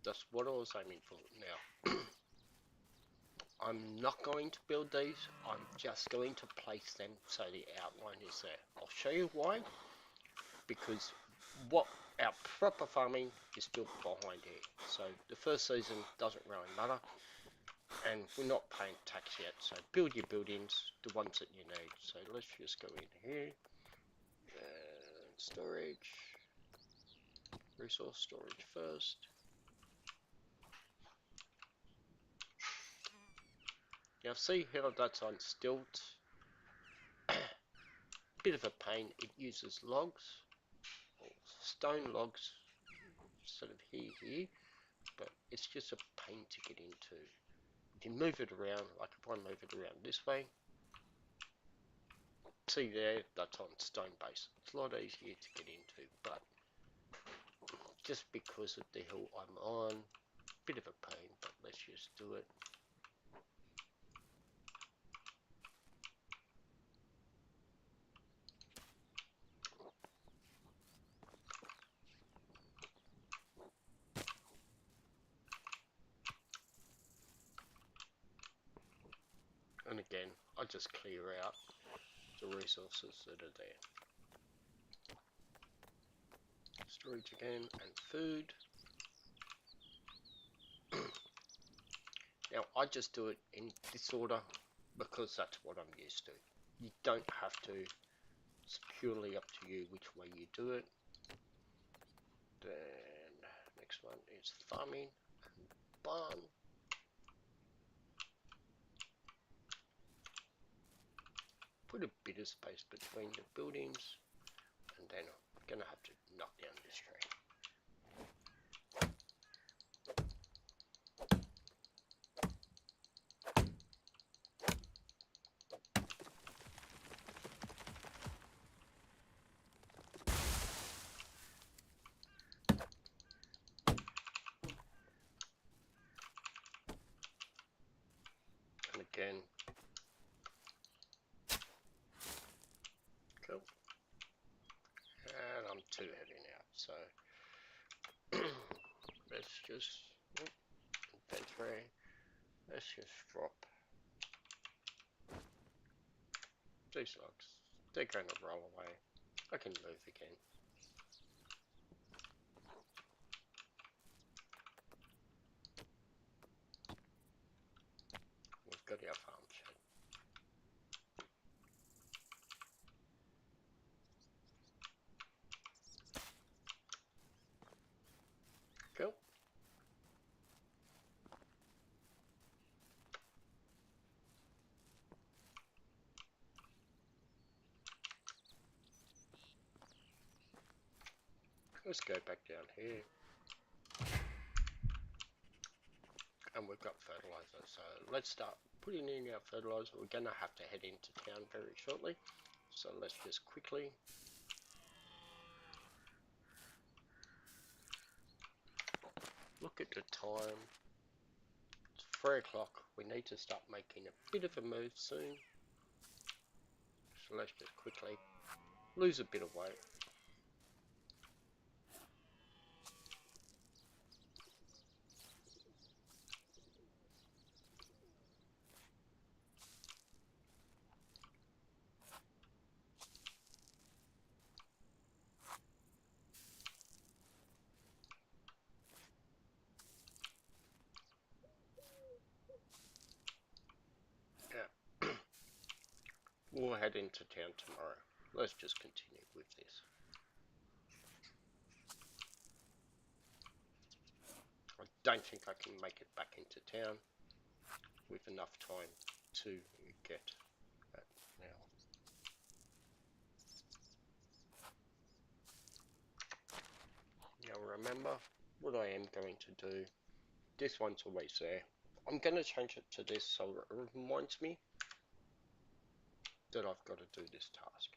That's what I was aiming for. Now, I'm not going to build these, I'm just going to place them so the outline is there. I'll show you why, because what our proper farming is built behind here. So the first season doesn't really matter, and we're not paying tax yet, so build your buildings, the ones that you need. So let's just go in here, storage, resource storage first. Now see how that's on stilts? Bit of a pain, it uses logs, or stone logs, instead of here, but it's just a pain to get into. You can move it around, like if I move it around this way, see there, that's on stone base. It's a lot easier to get into, but just because of the hill I'm on, bit of a pain, but let's just do it. And again, I just clear out the resources that are there. Storage again, and food. Now, I just do it in this order because that's what I'm used to. You don't have to. It's purely up to you which way you do it. Then, next one is farming and barn. Put a bit of space between the buildings, and then I'm gonna have to knock down this tree. And again, cool. And I'm too heavy now, so let's just inventory. Let's just drop these logs. They're going to roll away. I can move again. We've got our farm shed. Cool. Let's go back down here. And we've got fertilizer, so let's start putting in our fertilizer. We're going to have to head into town very shortly, so let's just quickly look at the time. It's 3 o'clock. We need to start making a bit of a move soon, so let's just quickly lose a bit of weight. We'll head into town tomorrow. Let's just continue with this. I don't think I can make it back into town with enough time to get that now. Now remember, what I am going to do, this one's always there. I'm going to change it to this so it reminds me that I've got to do this task.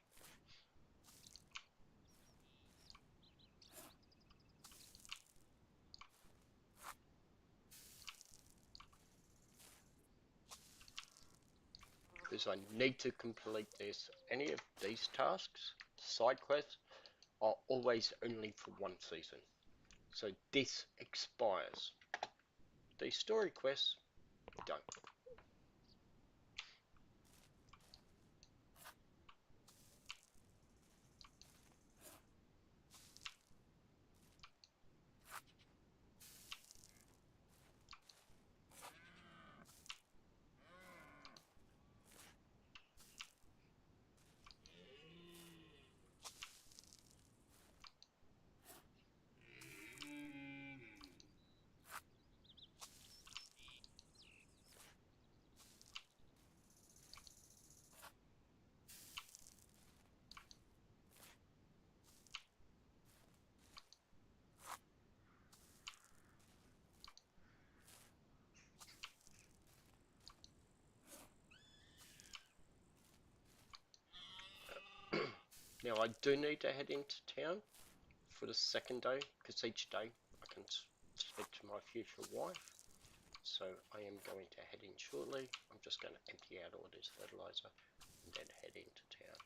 Because I need to complete this. Any of these tasks, side quests, are always only for one season. So this expires. These story quests don't. Now I do need to head into town for the second day, because each day I can speak to my future wife. So I am going to head in shortly. I'm just going to empty out all this fertilizer and then head into town.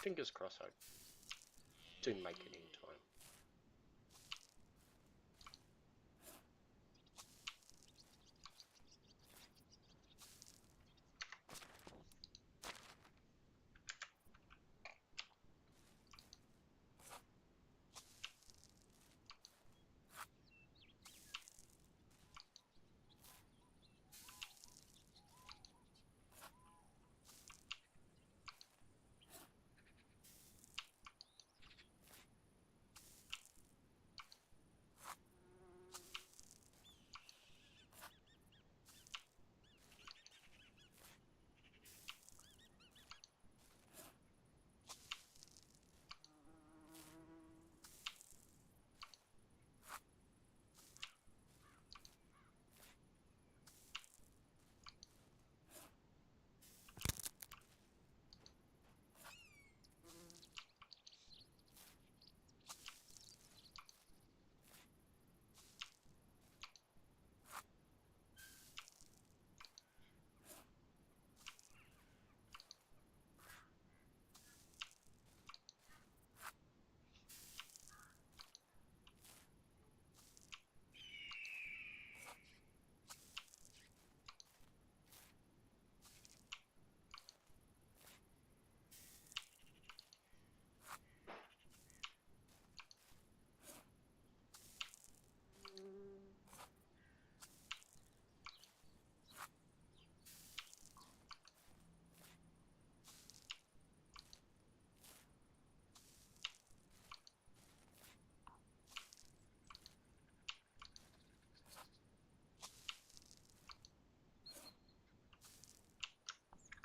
Fingers crossed I do make it in time.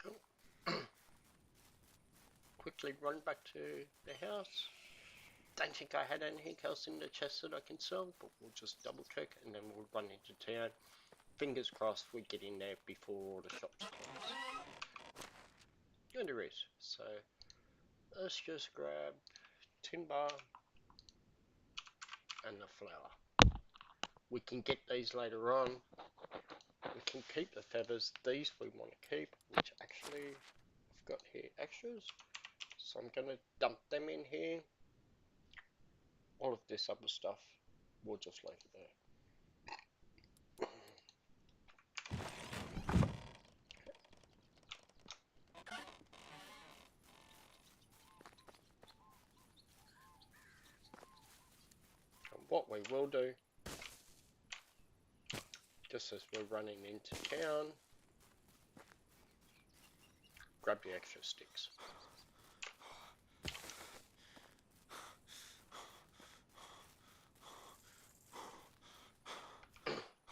Cool. Quickly run back to the house. Don't think I had anything else in the chest that I can sell, but we'll just double check and then we'll run into town. Fingers crossed we get in there before all the shops close. And there is. So let's just grab timber and the flour. We can get these later on. We can keep the feathers. These we want to keep, which actually I've got here extras. So I'm going to dump them in here. All of this other stuff, we'll just leave it there. And what we will do, just as we're running into town, grab the extra sticks.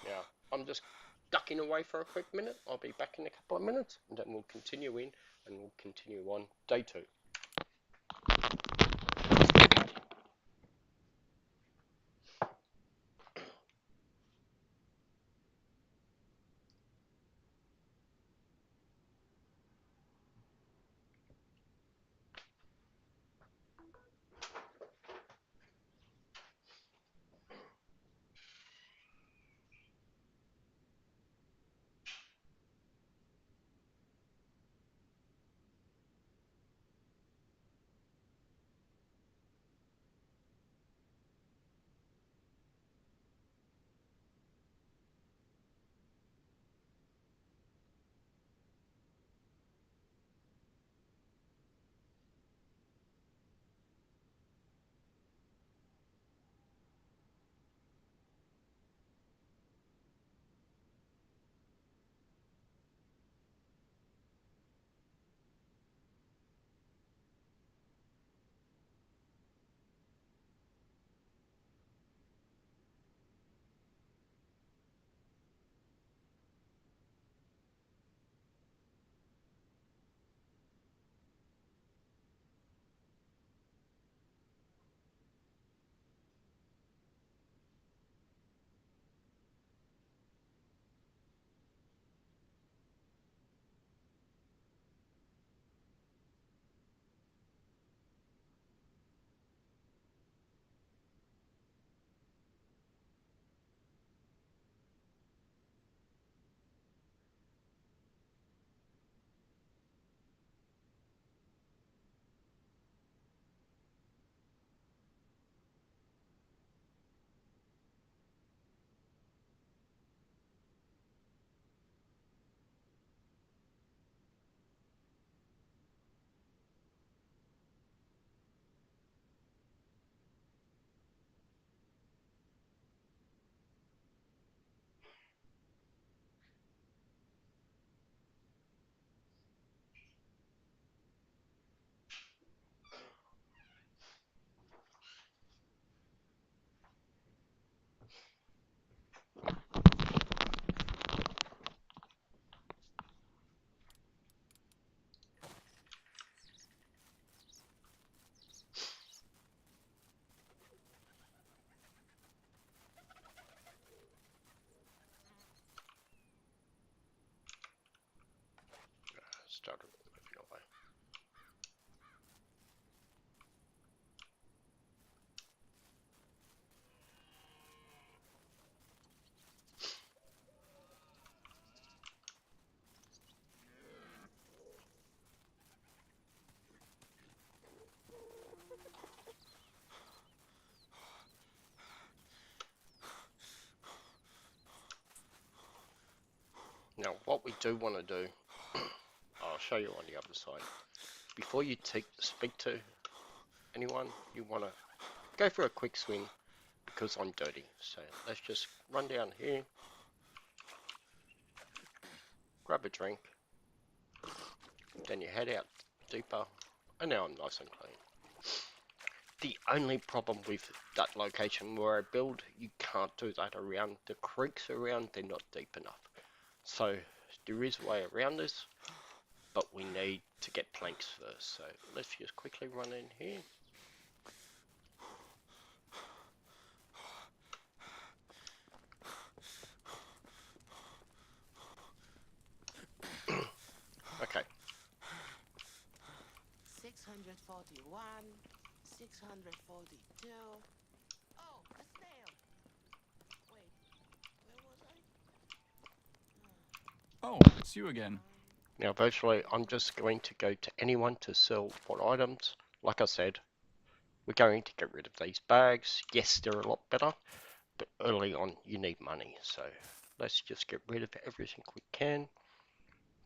Now, I'm just ducking away for a quick minute. I'll be back in a couple of minutes, and then we'll continue in, and we'll continue on day 2. started moving away. Now, what we do want to do, I'll show you on the other side. Before you speak to anyone, you want to go for a quick swing because I'm dirty. So let's just run down here, grab a drink, then you head out deeper, and now I'm nice and clean. The only problem with that location where I build, you can't do that around the creeks around, they're not deep enough. So there is a way around this, but we need to get planks first. So let's just quickly run in here. Okay. 641, 642. Oh, a snail. Wait, where was I? Oh, it's you again. Now virtually I'm just going to go to anyone to sell what items. Like I said, we're going to get rid of these bags. Yes, they're a lot better, but early on you need money. So let's just get rid of everything we can.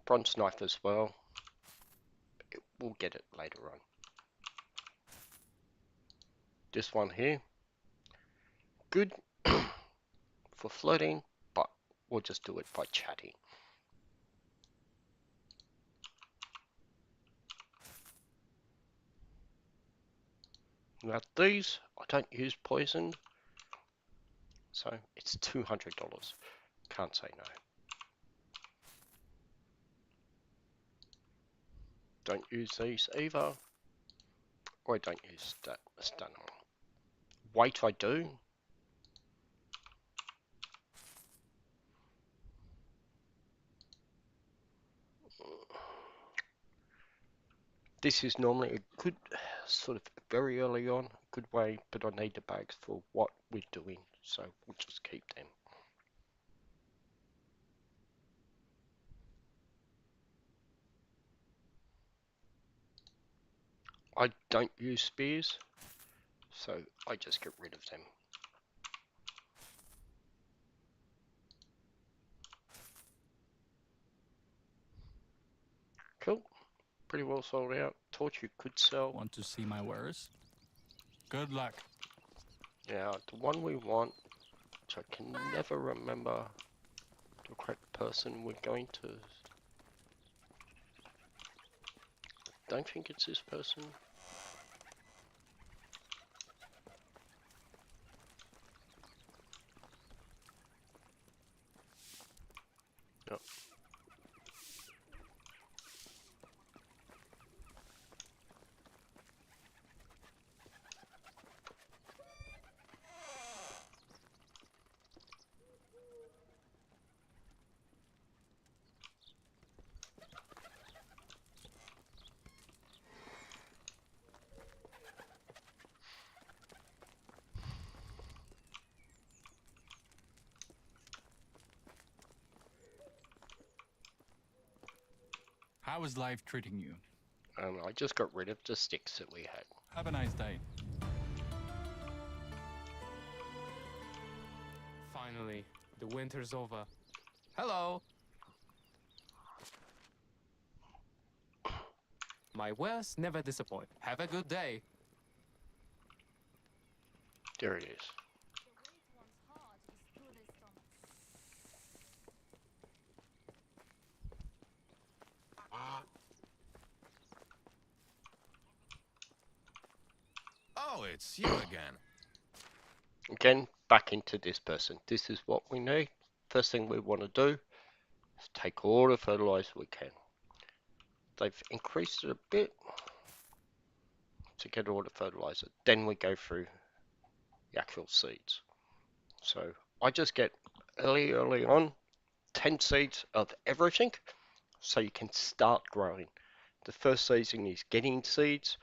Bronze knife as well. We'll get it later on. This one here, good for floating, but we'll just do it by chatting. Now these, I don't use poison, so it's $200. Can't say no. Don't use these either, or I don't use that stun. Weight I do. This is normally a good, sort of very early on, good way, but I need the bags for what we're doing, so we'll just keep them. I don't use spears, so I just get rid of them. Cool, pretty well sold out. Torch you could sell. Want to see my wares? Good luck. Now, the one we want, which I can never remember the correct person we're going to. Don't think it's this person. Yep. How is life treating you? I just got rid of the sticks that we had. Have a nice day. Finally, the winter's over. Hello! My wares never disappoint. Have a good day. There it is. Oh, it's you again. Again, back into this person. This is what we need. First thing we want to do is take all the fertilizer we can. They've increased it a bit to get all the fertilizer. Then we go through the actual seeds. So I just get early on 10 seeds of everything. so you can start growing. The first season is getting seeds.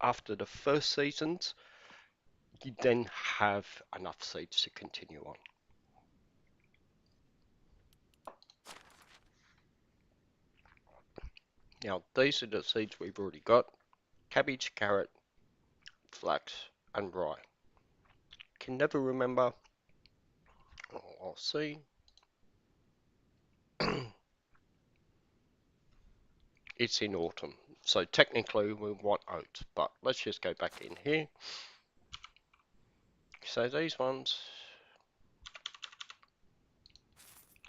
After the first seasons, you then have enough seeds to continue on. Now, these are the seeds we've already got: cabbage, carrot, flax, and rye. Can never remember. I'll see. It's in autumn, so technically we want oats, but let's just go back in here. So these ones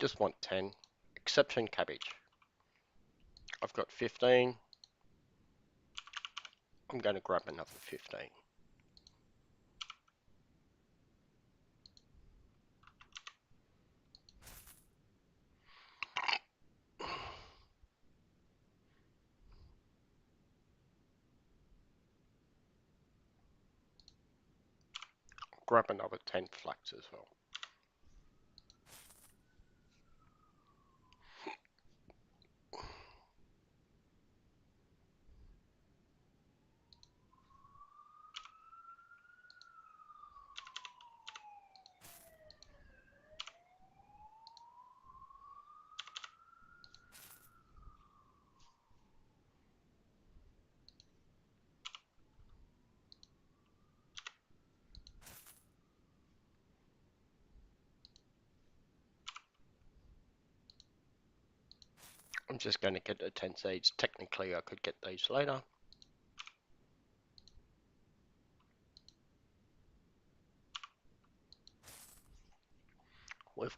just want 10, exception cabbage. I've got 15. I'm going to grab another 15. Grab another 10 flax as well. I'm just going to get the 10 seeds. Technically I could get these later. We've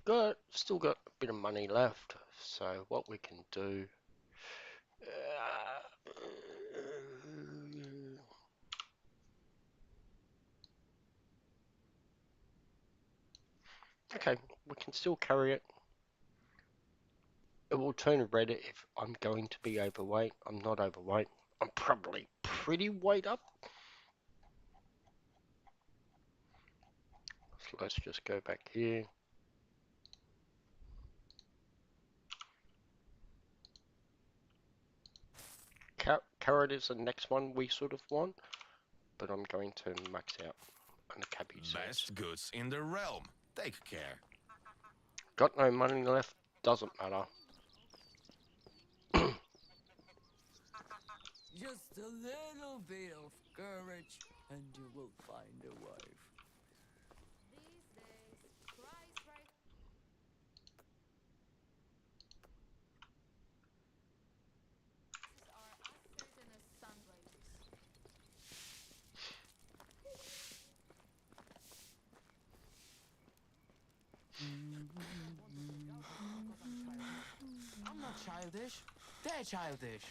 still got a bit of money left, so what we can do, okay, we can still carry it. It will turn red if I'm going to be overweight. I'm not overweight. I'm probably pretty weight up. So let's just go back here. Carrot is the next one we sort of want, but I'm going to max out on the cabbage seeds. Best goods in the realm. Take care. Got no money left, doesn't matter. Just a little bit of courage, and you will find a wife. These days, price right. These are as certain as sunrises. I'm not childish. They're childish.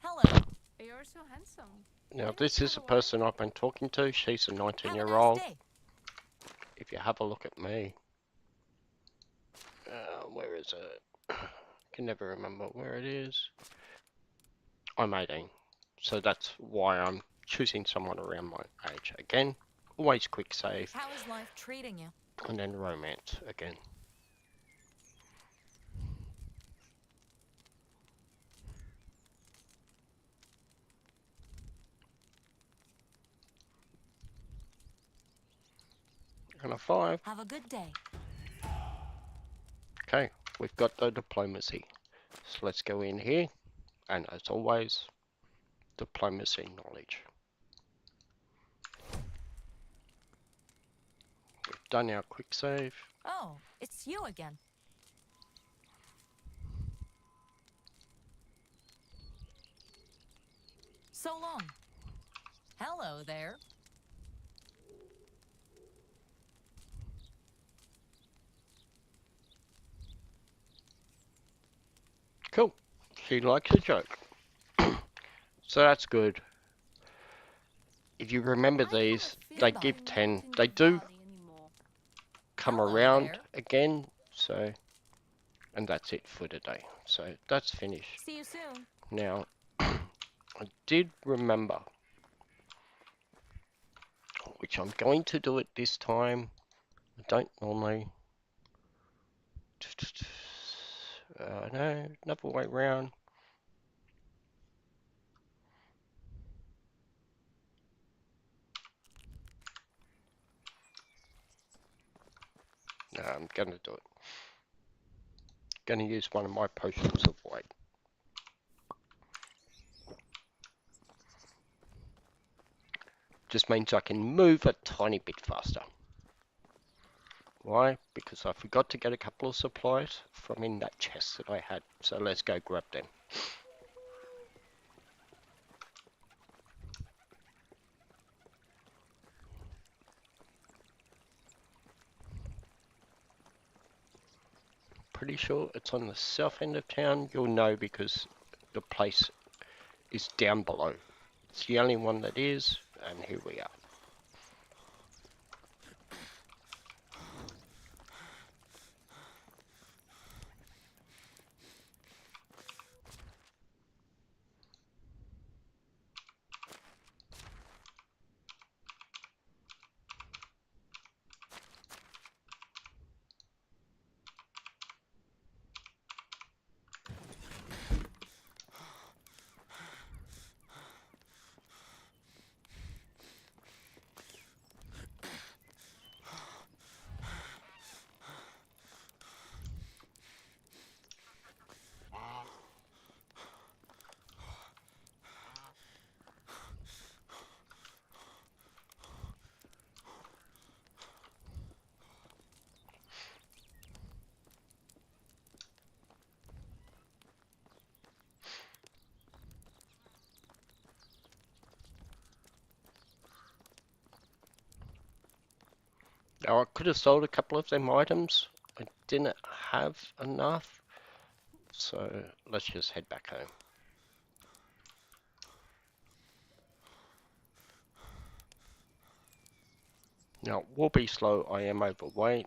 Hello. You're so handsome. Now this is a person I've been talking to. She's a Have a 19-year-old. nice day. If you have a look at me, where is it? Can never remember where it is. I'm 18, so that's why I'm choosing someone around my age. Again, always quick save, How is life treating you? and then romance again. And a 5. Have a good day. Okay, we've got the diplomacy. So let's go in here, and as always, diplomacy knowledge. done our quick save. Oh, it's you again. So long. Hello there. Cool. She likes a joke. So that's good. If you remember these, they give 10. They do come Hello around there. again, so, and that's it for today. So that's finished. See you soon. Now, I did remember, which I'm going to do it this time. I don't normally. No, another way round. No, I'm gonna do it. Gonna use one of my potions of weight. Just means I can move a tiny bit faster. Why? Because I forgot to get a couple of supplies from in that chest that I had. So let's go grab them. Pretty sure it's on the south end of town. You'll know because the place is down below. It's the only one that is, and here we are. Now I could have sold a couple of them items. I didn't have enough. So let's just head back home. Now, it will be slow. I am overweight,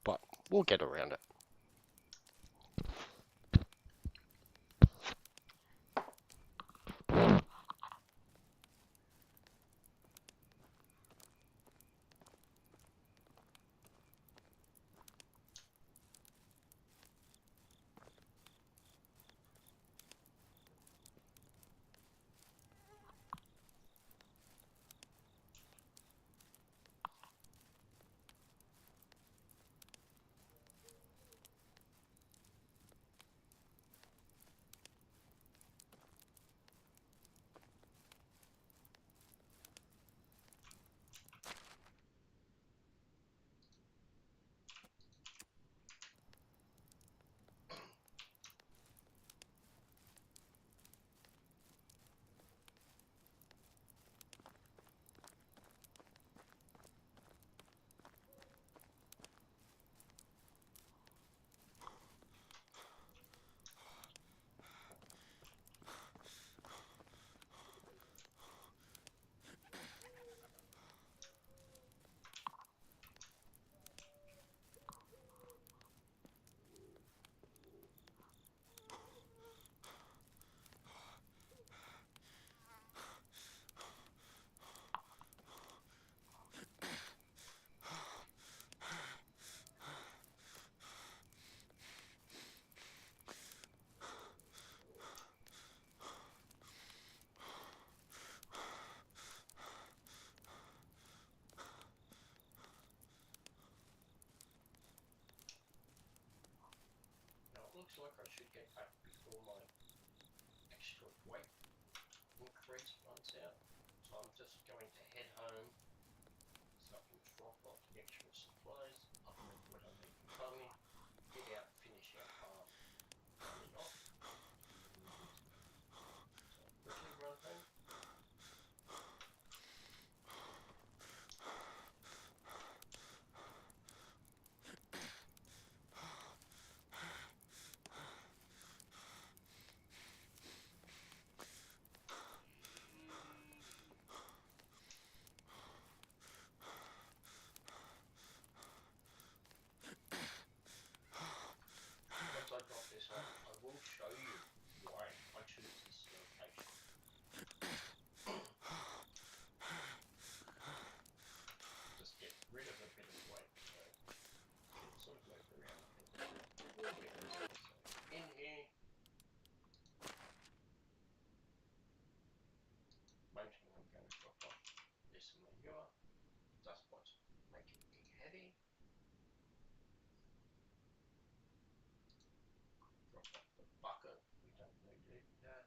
but we'll get around it. Now it looks like I should get back before my extra weight increase runs out. So I'm just going to head home so I can drop off the extra supplies finally get out, finish our farm. Probably not. So quickly run home. Once I drop this off, I will show you why I choose this location. Just get rid of a bit of weight, so sort of move around a bit. So in here, main thing I'm going to drop off this manure. That's what's making me heavy. Drop off the bucket, we don't need it. Now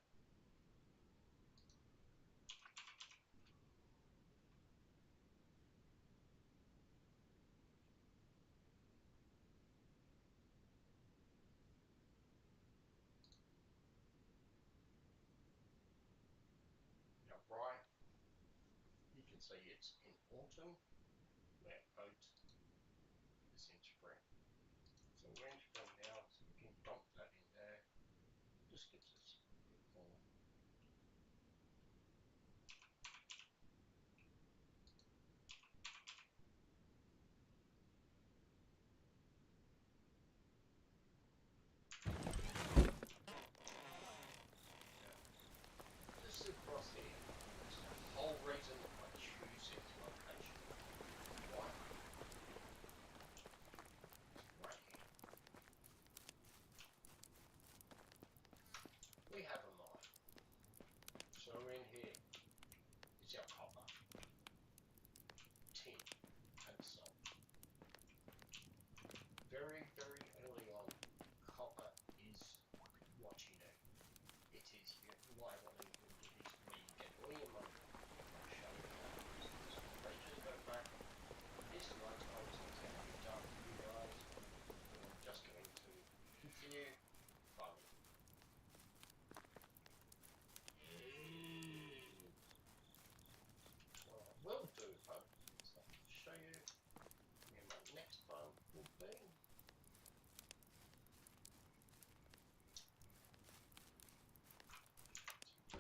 right, you can see it's in autumn, where oat is in spring. So we're in spring now, so we can dump that in there. Just gives us a bit more. This is across here. It's the whole reason I choose this location. Why? Right here. We have a mine. So in here is our copper, tin, and salt. Very, very early on, copper is what you need. It is your livelihood. It is where you get all your money. I'll show you how to use this. Let's just go back. This night time is going to be done for you guys. And I'm just going to continue farming. What I will do, though, is I'll show you where my next farm will be. Do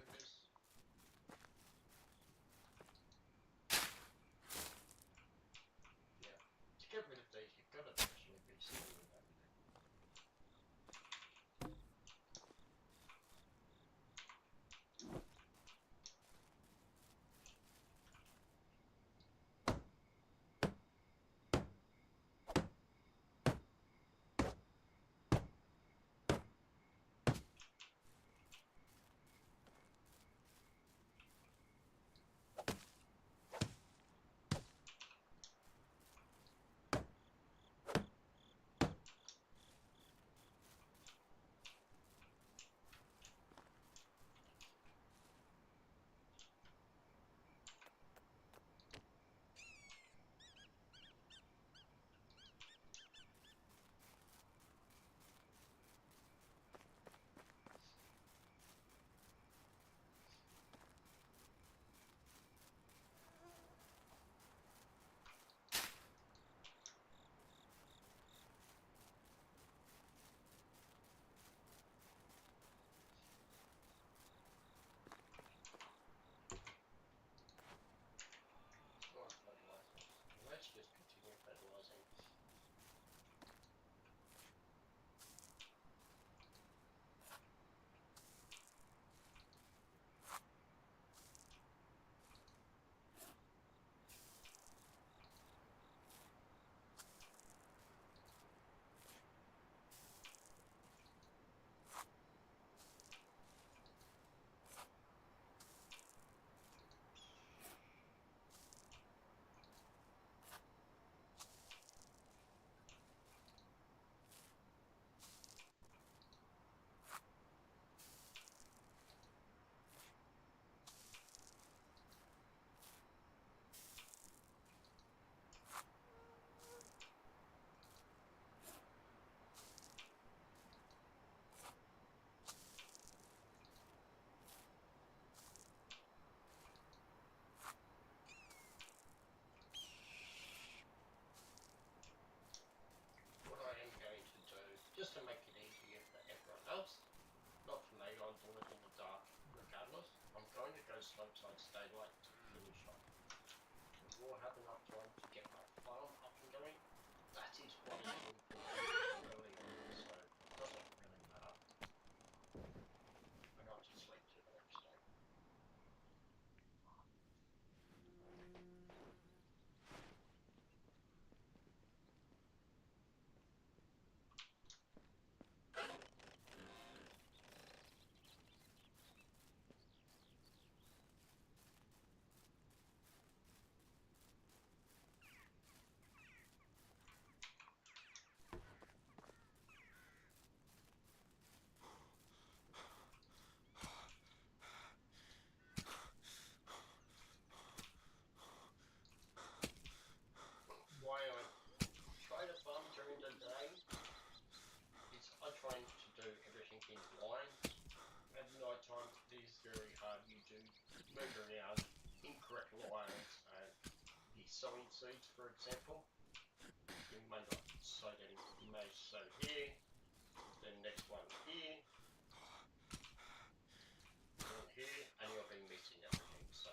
most sometimes they like to finish off. Before I have enough time to get my farm up and going, that is what is important early on, so it doesn't really matter. I got to sleep to the next day. Why I try to farm during the day is I try to do everything in lines. At night time it is very hard. You do move around incorrect lines and the sowing seeds, for example, you may not sow them. You may sow here, then next one here, then here, and you'll be missing everything. So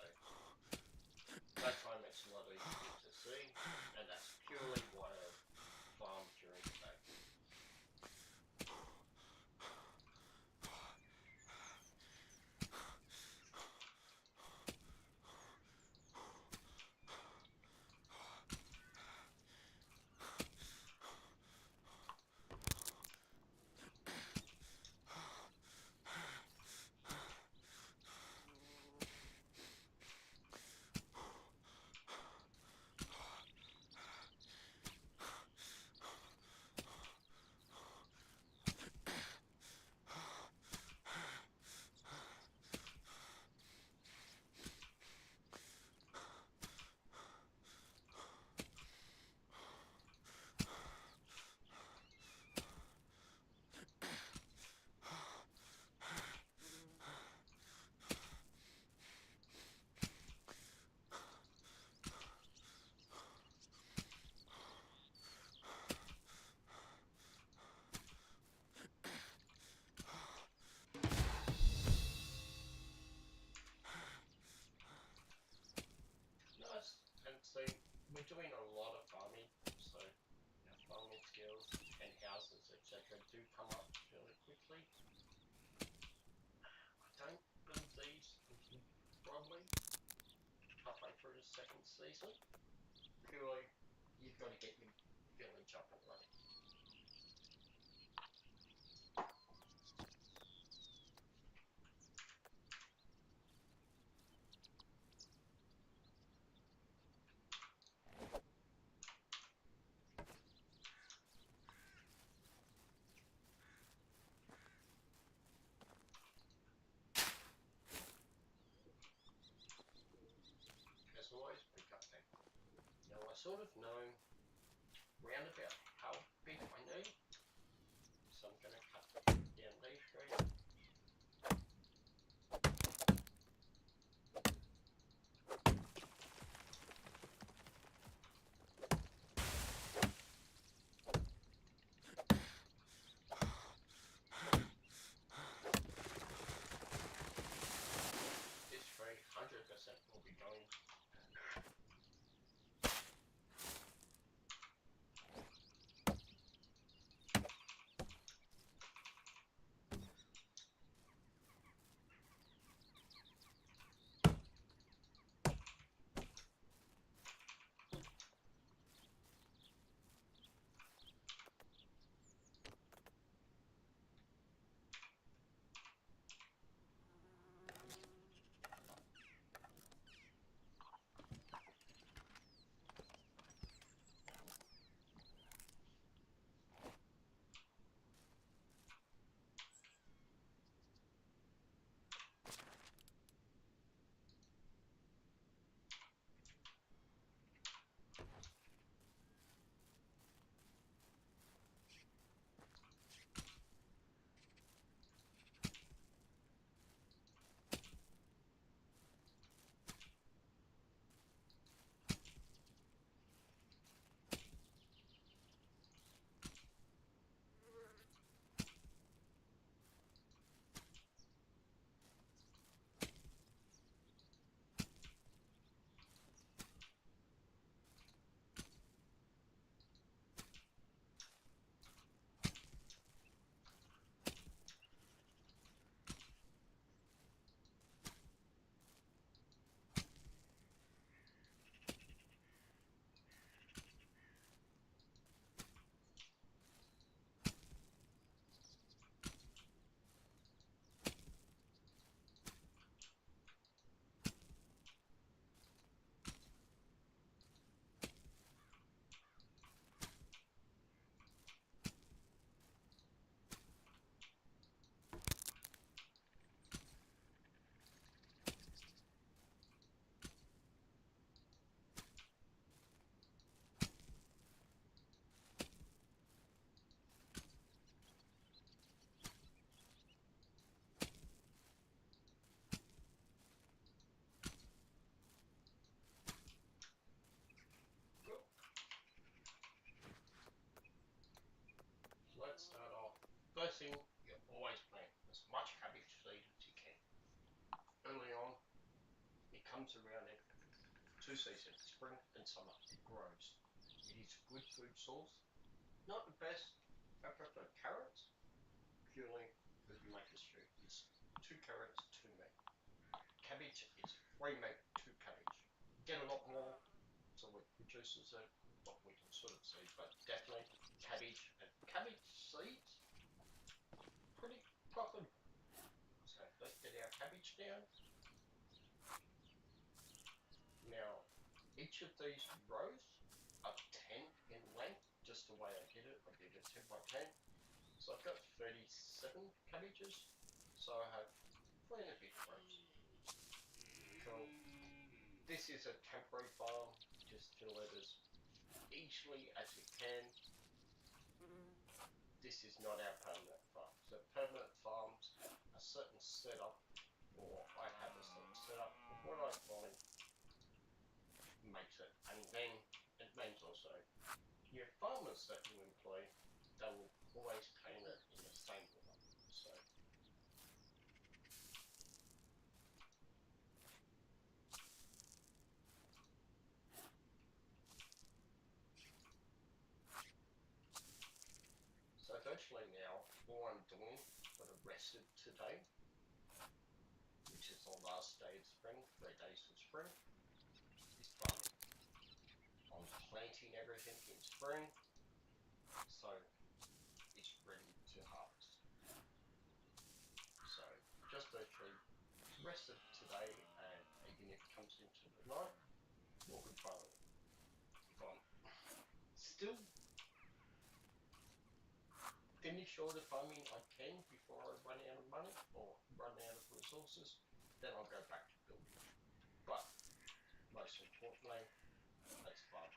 that time it's a lot easier to see, and that's purely why I farm during the day. Nice. And so we're doing a lot of farming, so our farming skills and houses, etc., do come up fairly quickly. I don't build these until probably halfway through the second season. Purely, you've got to get your village up and running. As always, pick up that. Now I sort of know round about how big I need, so I'm going to cut down these trees. This tree 100% will be going. first thing, you always plant as much cabbage seed as you can. Early on, it comes around in 2 seasons, spring and summer. It grows. It is a good food source. Not the best. I prefer carrots, purely because we make a stew. It's 2 carrots, 2 meat. Cabbage is 3 meat, 2 cabbage. Get a lot more, so it reduces it, what we can sort of see, but definitely cabbage and cabbage seeds, pretty profitable. So let's get our cabbage down. Now, each of these rows are 10 in length, just the way I did it. I did it 10 by 10. So I've got 37 cabbages. So I have 3 and a bit rows. Cool. This is a temporary farm. Just fill it as easily as you can. This is not our permanent farm. So permanent farms have a certain setup, or I have a certain setup of what I find makes it. And then it means also your farmers that you employ, they will always clean it in the same water. So virtually now, all I'm doing for the rest of today, which is the last day of spring, 3 days of spring, is farming. I'm planting everything in spring, so it's ready to harvest. So just virtually the rest of today, and even if it comes into the night, we'll be farming. If I'm still finish all the farming I can before I run out of money or run out of resources, then I'll go back to building. But most importantly, let's farm.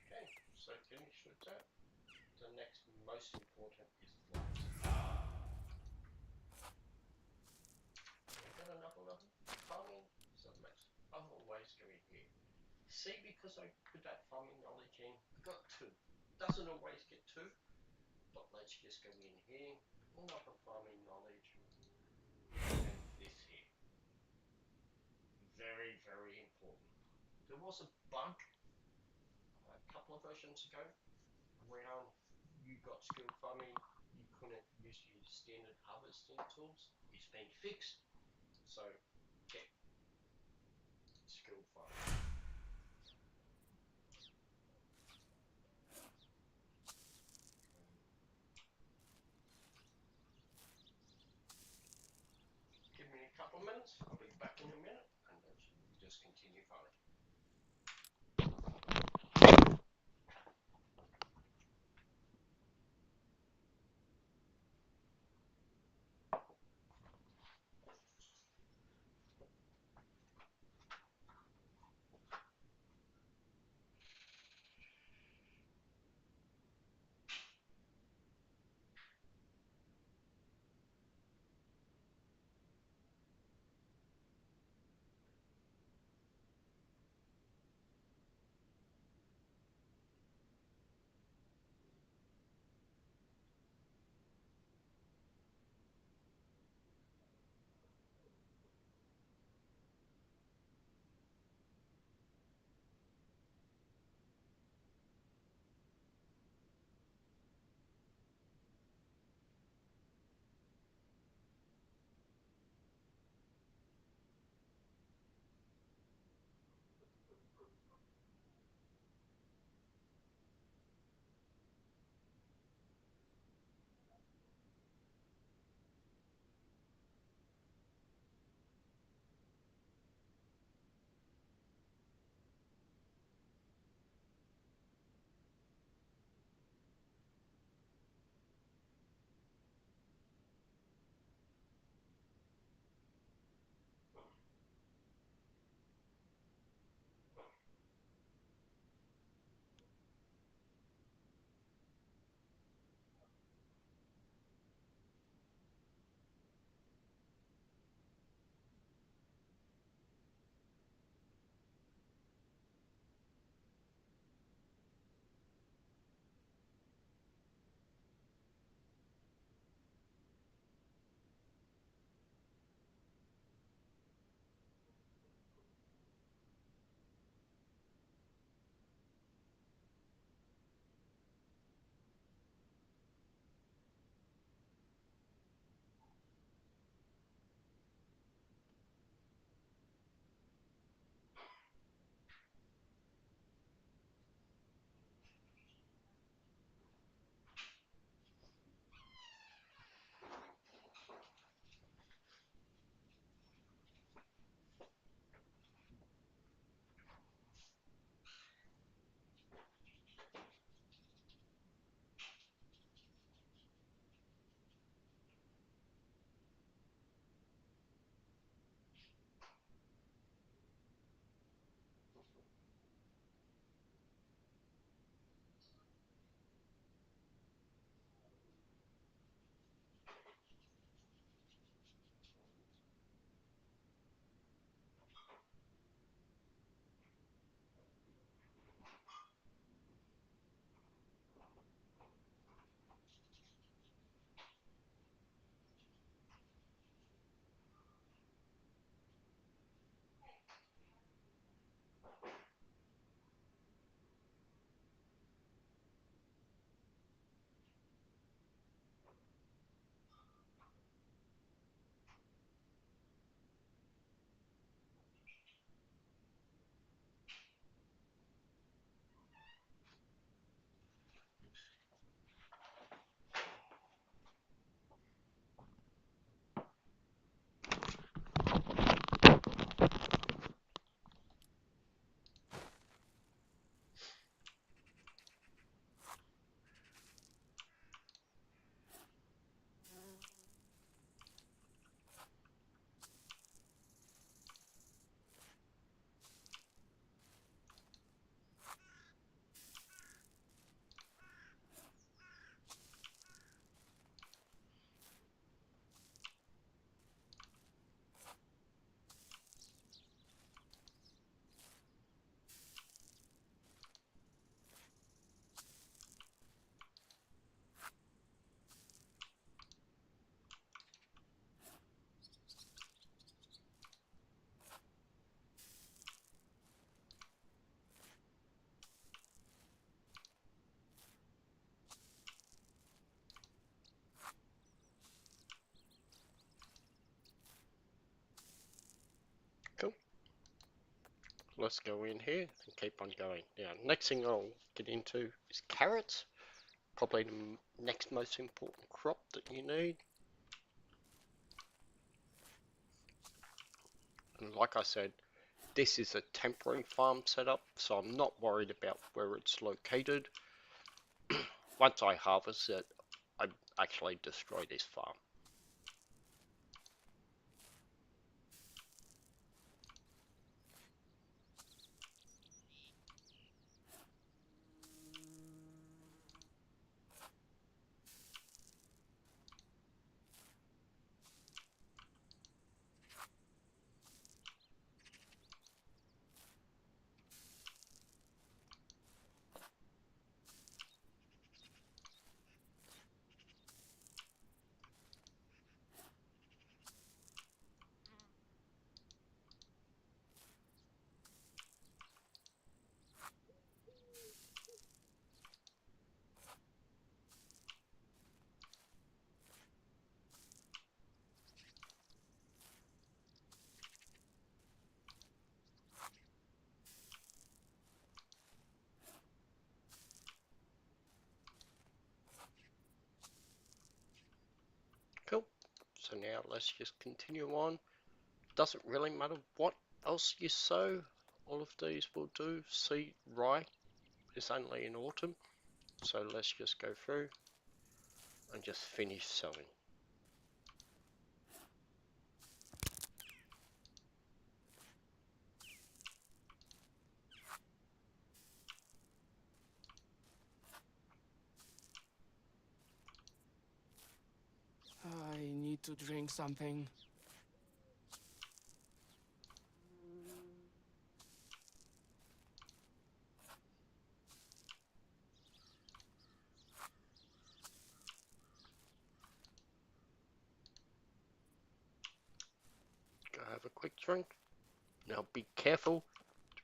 Okay, so finish with that. The next most important is flies. We've got another level farming, so let's always go in here. See, because I put that farming knowledge in, I got 2. Doesn't always get 2, but let's just go in here, another farming knowledge, and this here. Very, very important. There was a bug a couple of versions ago around you got skilled farming, you couldn't use your standard harvesting tools. It's been fixed, so get skilled farming. Give me a couple of minutes, I'll be back in a minute, and let's just continue farming. let's go in here and keep on going. Now, next thing I'll get into is carrots. Probably the next most important crop that you need. And like I said, this is a temporary farm setup, so I'm not worried about where it's located. Once I harvest it, I actually destroy this farm. Cool. So now let's just continue on. Doesn't really matter what else you sow. All of these will do. See, rye is only in autumn. So let's just go through and just finish sowing. I need to drink something. Go have a quick drink. Now be careful.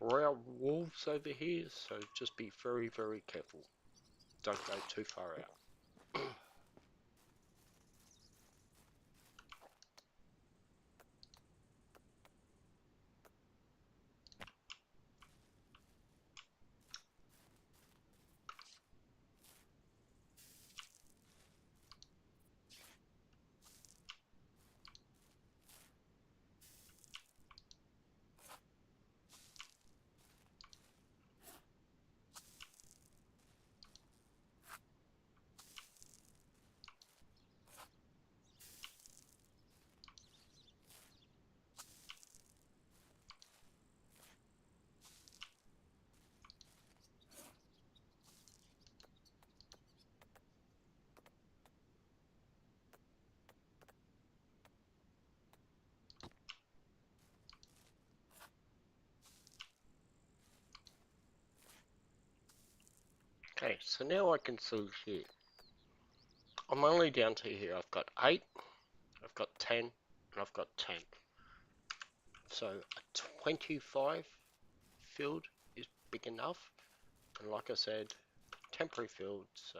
There are wolves over here, so just be very, very careful. Don't go too far out. Okay, so now I can see here. I'm only down to here. I've got 8, I've got 10, and I've got 10. So a 25 field is big enough. And like I said, temporary field, so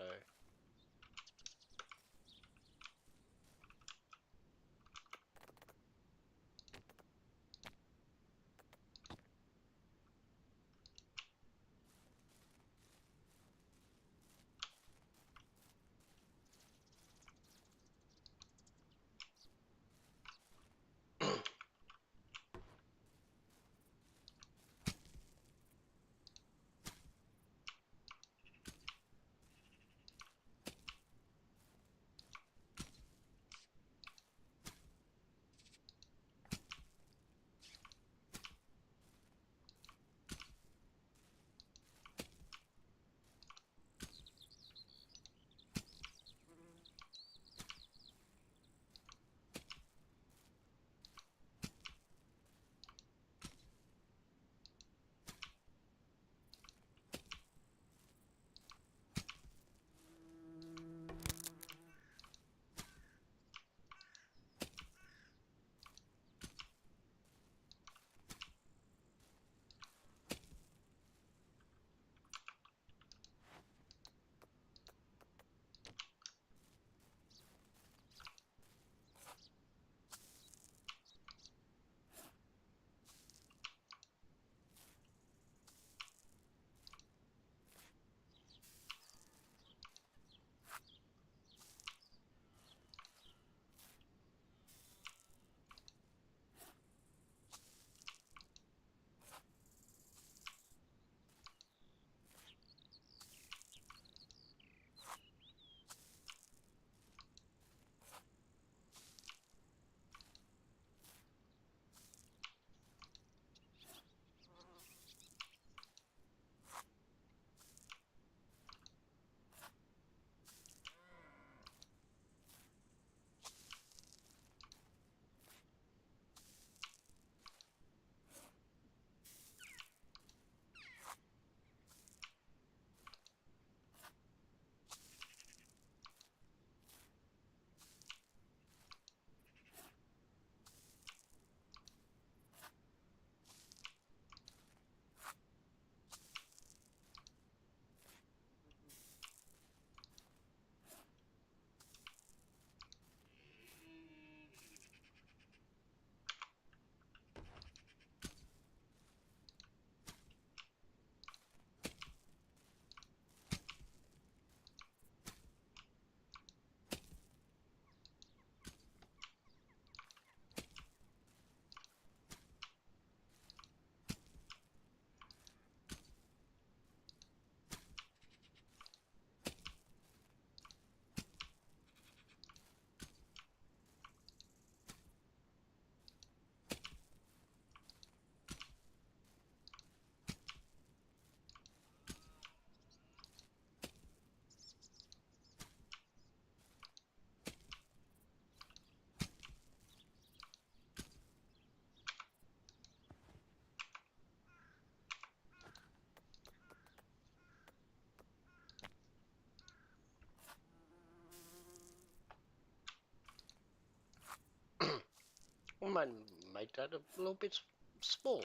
I might make that a little bit small.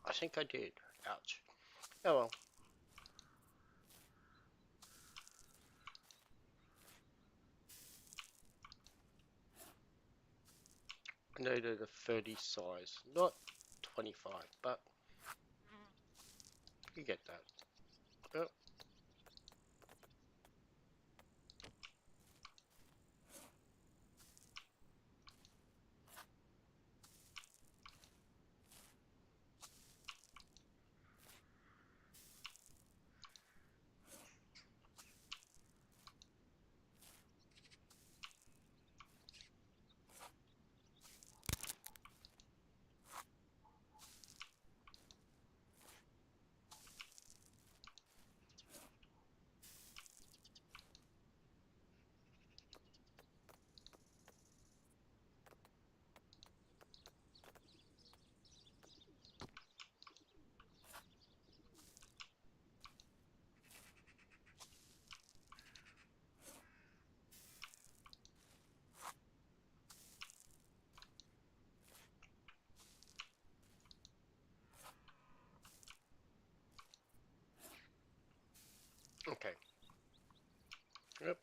I think I did. Ouch. Oh well. I needed a 30 size, not 25, but you get that. Yep. Okay. Yep.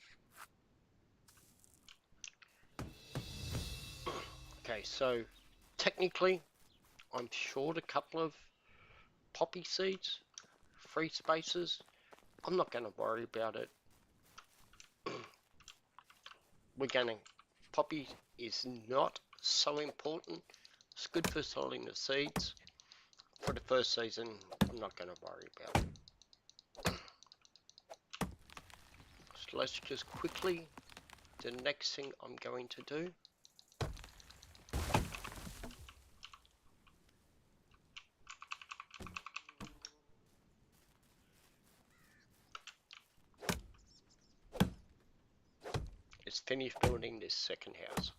Okay, so technically I'm short a couple of poppy seeds, free spaces. I'm not going to worry about it. Poppy is not so important. It's good for selling the seeds. For the first season, I'm not going to worry about it. So let's just quickly, the next thing I'm going to do is finish building this second house.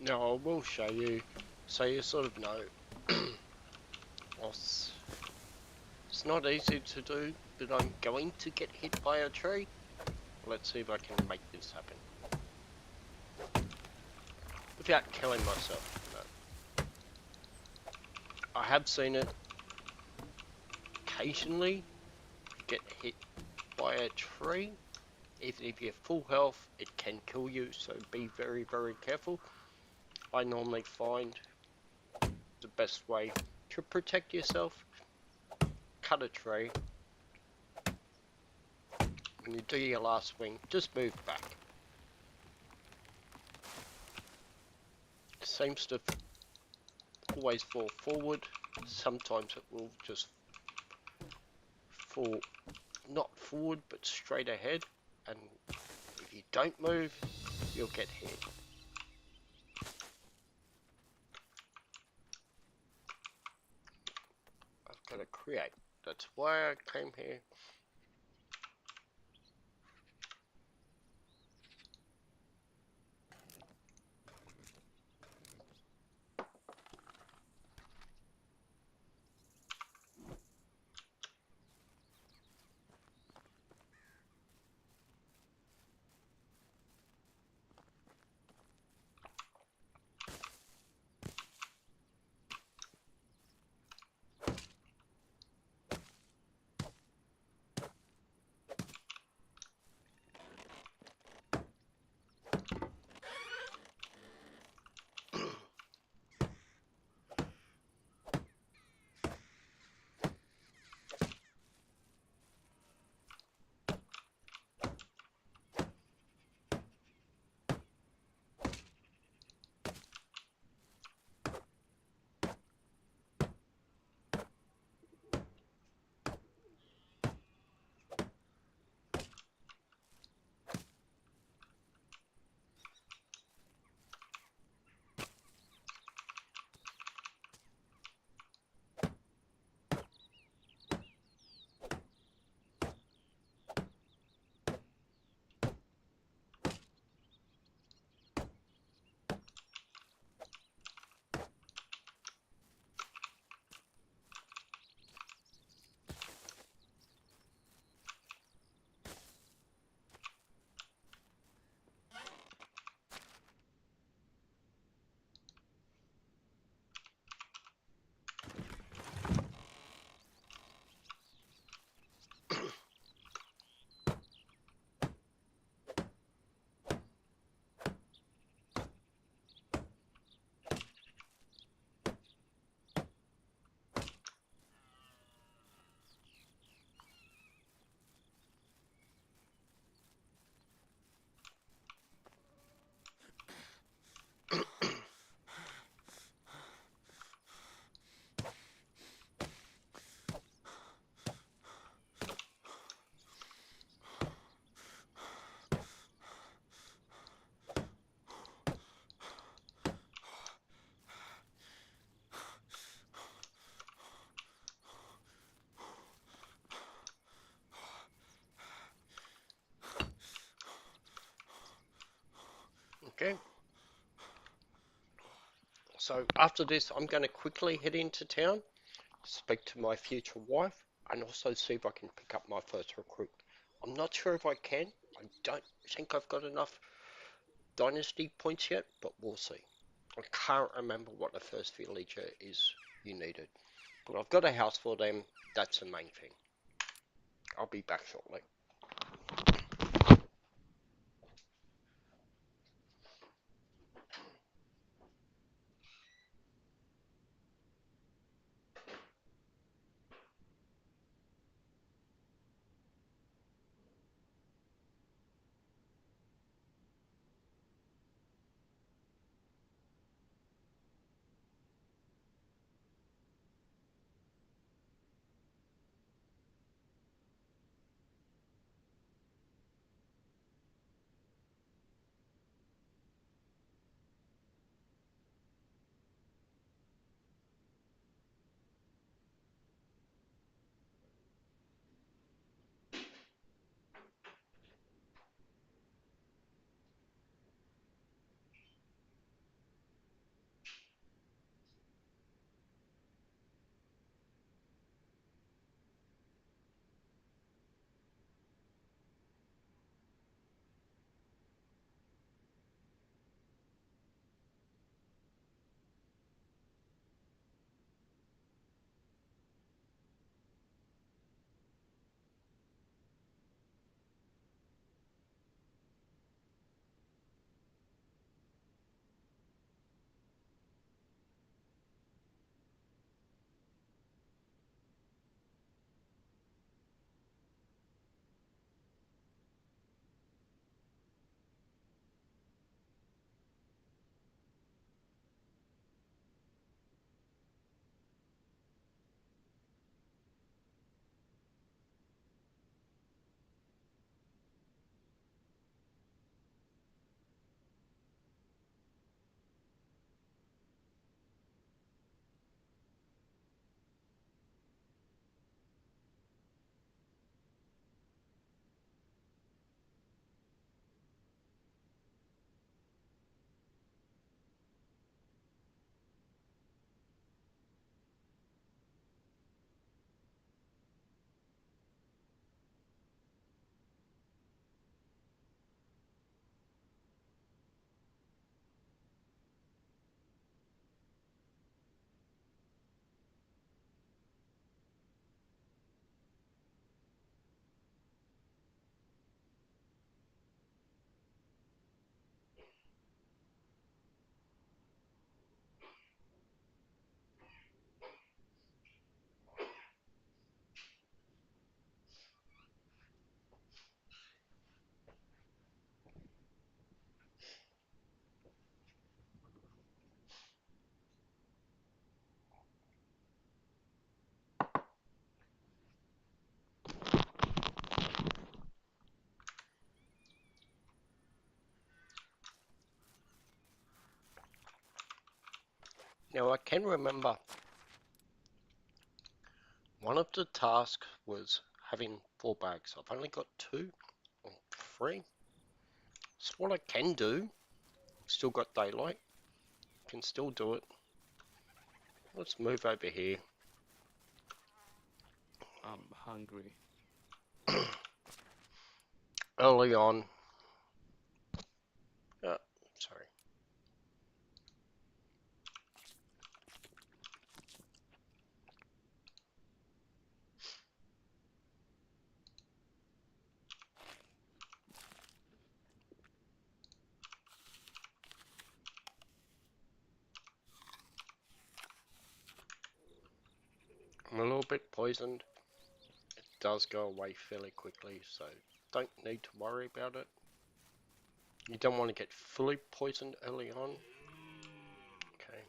Now I will show you, so you sort of know. It's not easy to do, but I'm going to get hit by a tree. Let's see if I can make this happen. Without killing myself, no. I have seen it occasionally get hit by a tree. Even if you're full health, it can kill you, so be very, very careful. I normally find the best way to protect yourself, cut a tree. When you do your last swing, just move back. It seems to always fall forward. Sometimes it will just fall not forward but straight ahead, and if you don't move, you'll get hit. I've got to create. That's why I came here. Okay. So after this, I'm going to quickly head into town, speak to my future wife, and also see if I can pick up my first recruit. I'm not sure if I can. I don't think I've got enough Dynasty points yet, but we'll see. I can't remember what the first villager is you needed. But I've got a house for them. That's the main thing. I'll be back shortly. Now I can remember one of the tasks was having 4 bags. I've only got 2 or 3. So what I can do, still got daylight, can still do it. Let's move over here. I'm hungry. Early on. Sorry. I'm a little bit poisoned. It does go away fairly quickly, so don't need to worry about it. You don't want to get fully poisoned early on. Okay.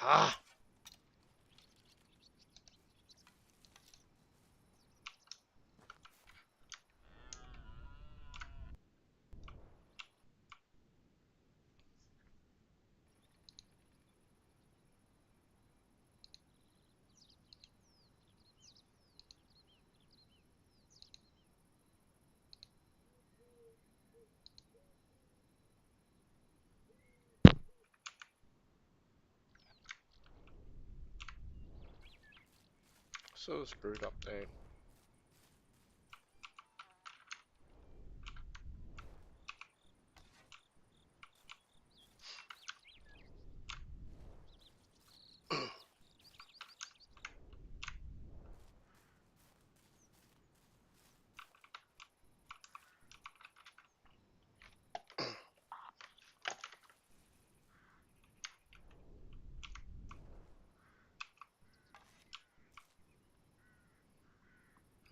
Ah! So screwed up there.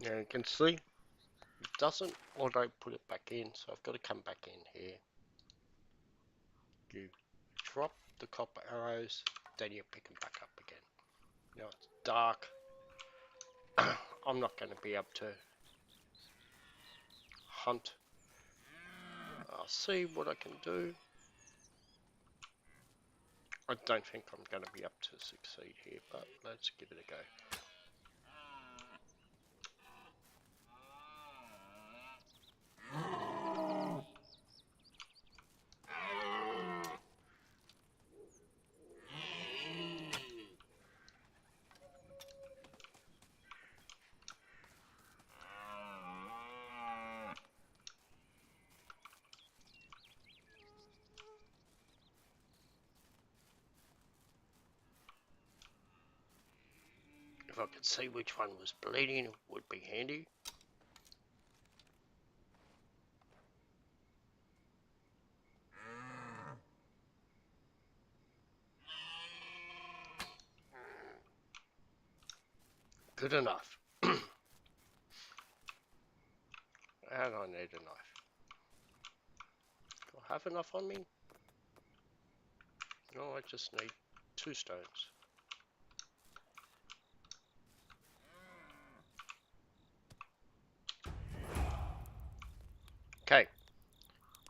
Now you can see it doesn't auto put it back in, so I've got to come back in here. You drop the copper arrows, then you pick them back up again. Now it's dark. I'm not going to be able to hunt. I'll see what I can do. I don't think I'm going to be able to succeed here, but let's give it a go. If I could see which one was bleeding, it would be handy. Good enough. And I need a knife. Do I have enough on me? No, I just need 2 stones. Okay,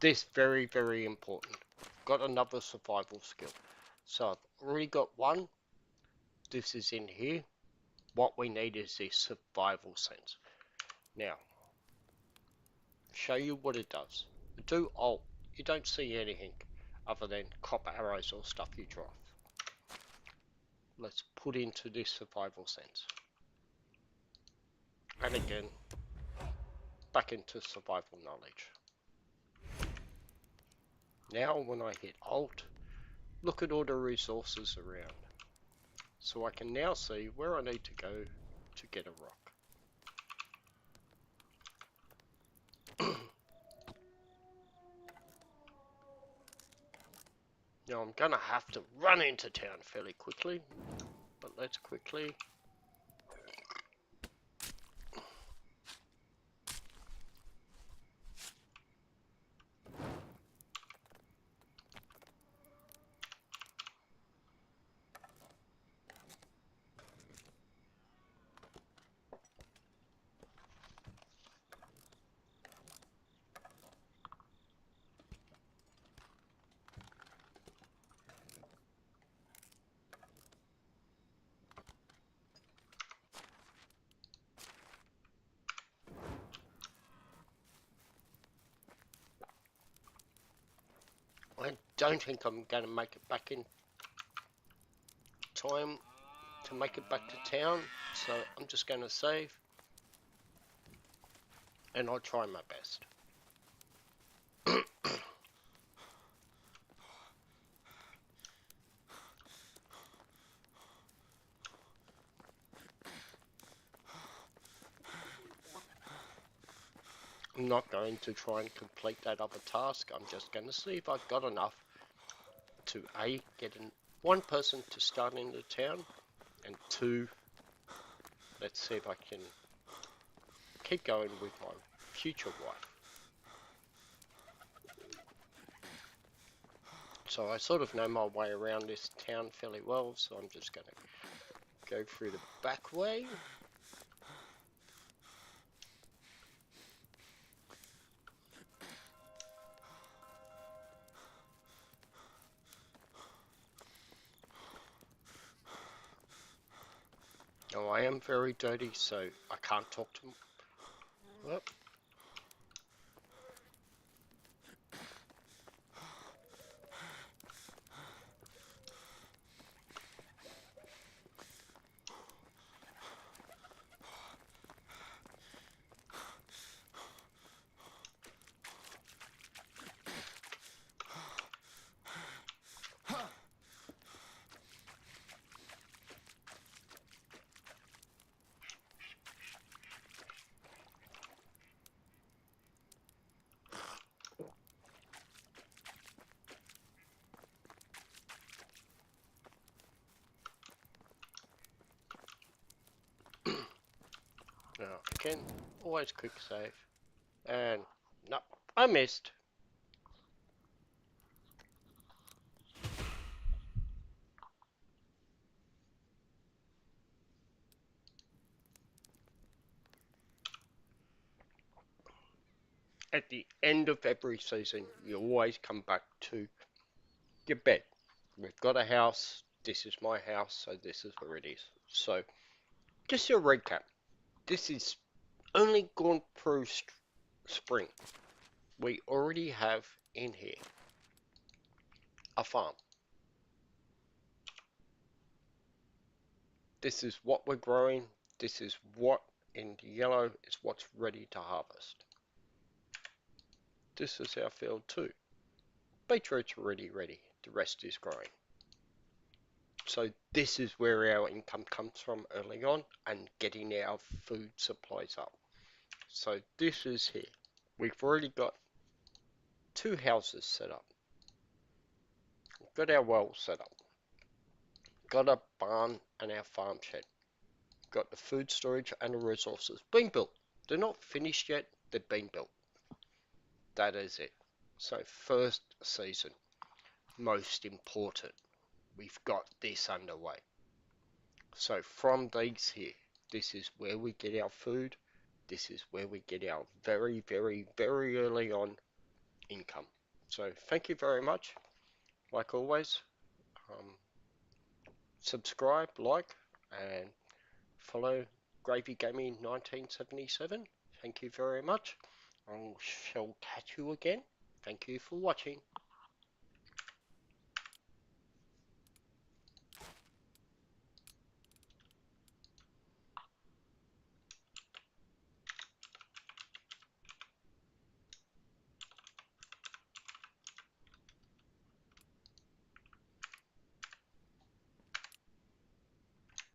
this very, very important. Got another survival skill. So I've already got one. This is in here. What we need is this survival sense. Now, show you what it does. Do alt. You don't see anything. other than copper arrows or stuff you drop. Let's put into this survival sense. And again, back into survival knowledge. Now when I hit Alt, look at all the resources around. So I can now see where I need to go to get a rock. Now I'm gonna have to run into town fairly quickly, but let's quickly. I don't think I'm gonna make it back in time to make it back to town, so I'm just gonna save and I'll try my best. I'm not going to try and complete that other task. I'm just going to see if I've got enough to A, get one person to start in the town, and 2, let's see if I can keep going with my future wife. So I sort of know my way around this town fairly well, so I'm just going to go through the back way. Now I am very dirty, so I can't talk to them. Well, now again, always quick save. And no, I missed. At the end of every season, you always come back to your bed. We've got a house. This is my house, so this is where it is. So, just a recap. This is only gone through spring. We already have in here a farm. This is what we're growing. This is what in yellow is what's ready to harvest. This is our field too. Beetroot's already ready. The rest is growing. So this is where our income comes from early on and getting our food supplies up. So this is here. We've already got 2 houses set up. We've got our well set up. Got a barn and our farm shed. Got the food storage and the resources being built. They're not finished yet, they're being built. That is it. So first season, most important. We've got this underway. So from these here, this is where we get our food. This is where we get our very, very, very early on income. So thank you very much. Like always, subscribe, like, and follow Gravy Gaming 1977. Thank you very much. I shall catch you again. Thank you for watching.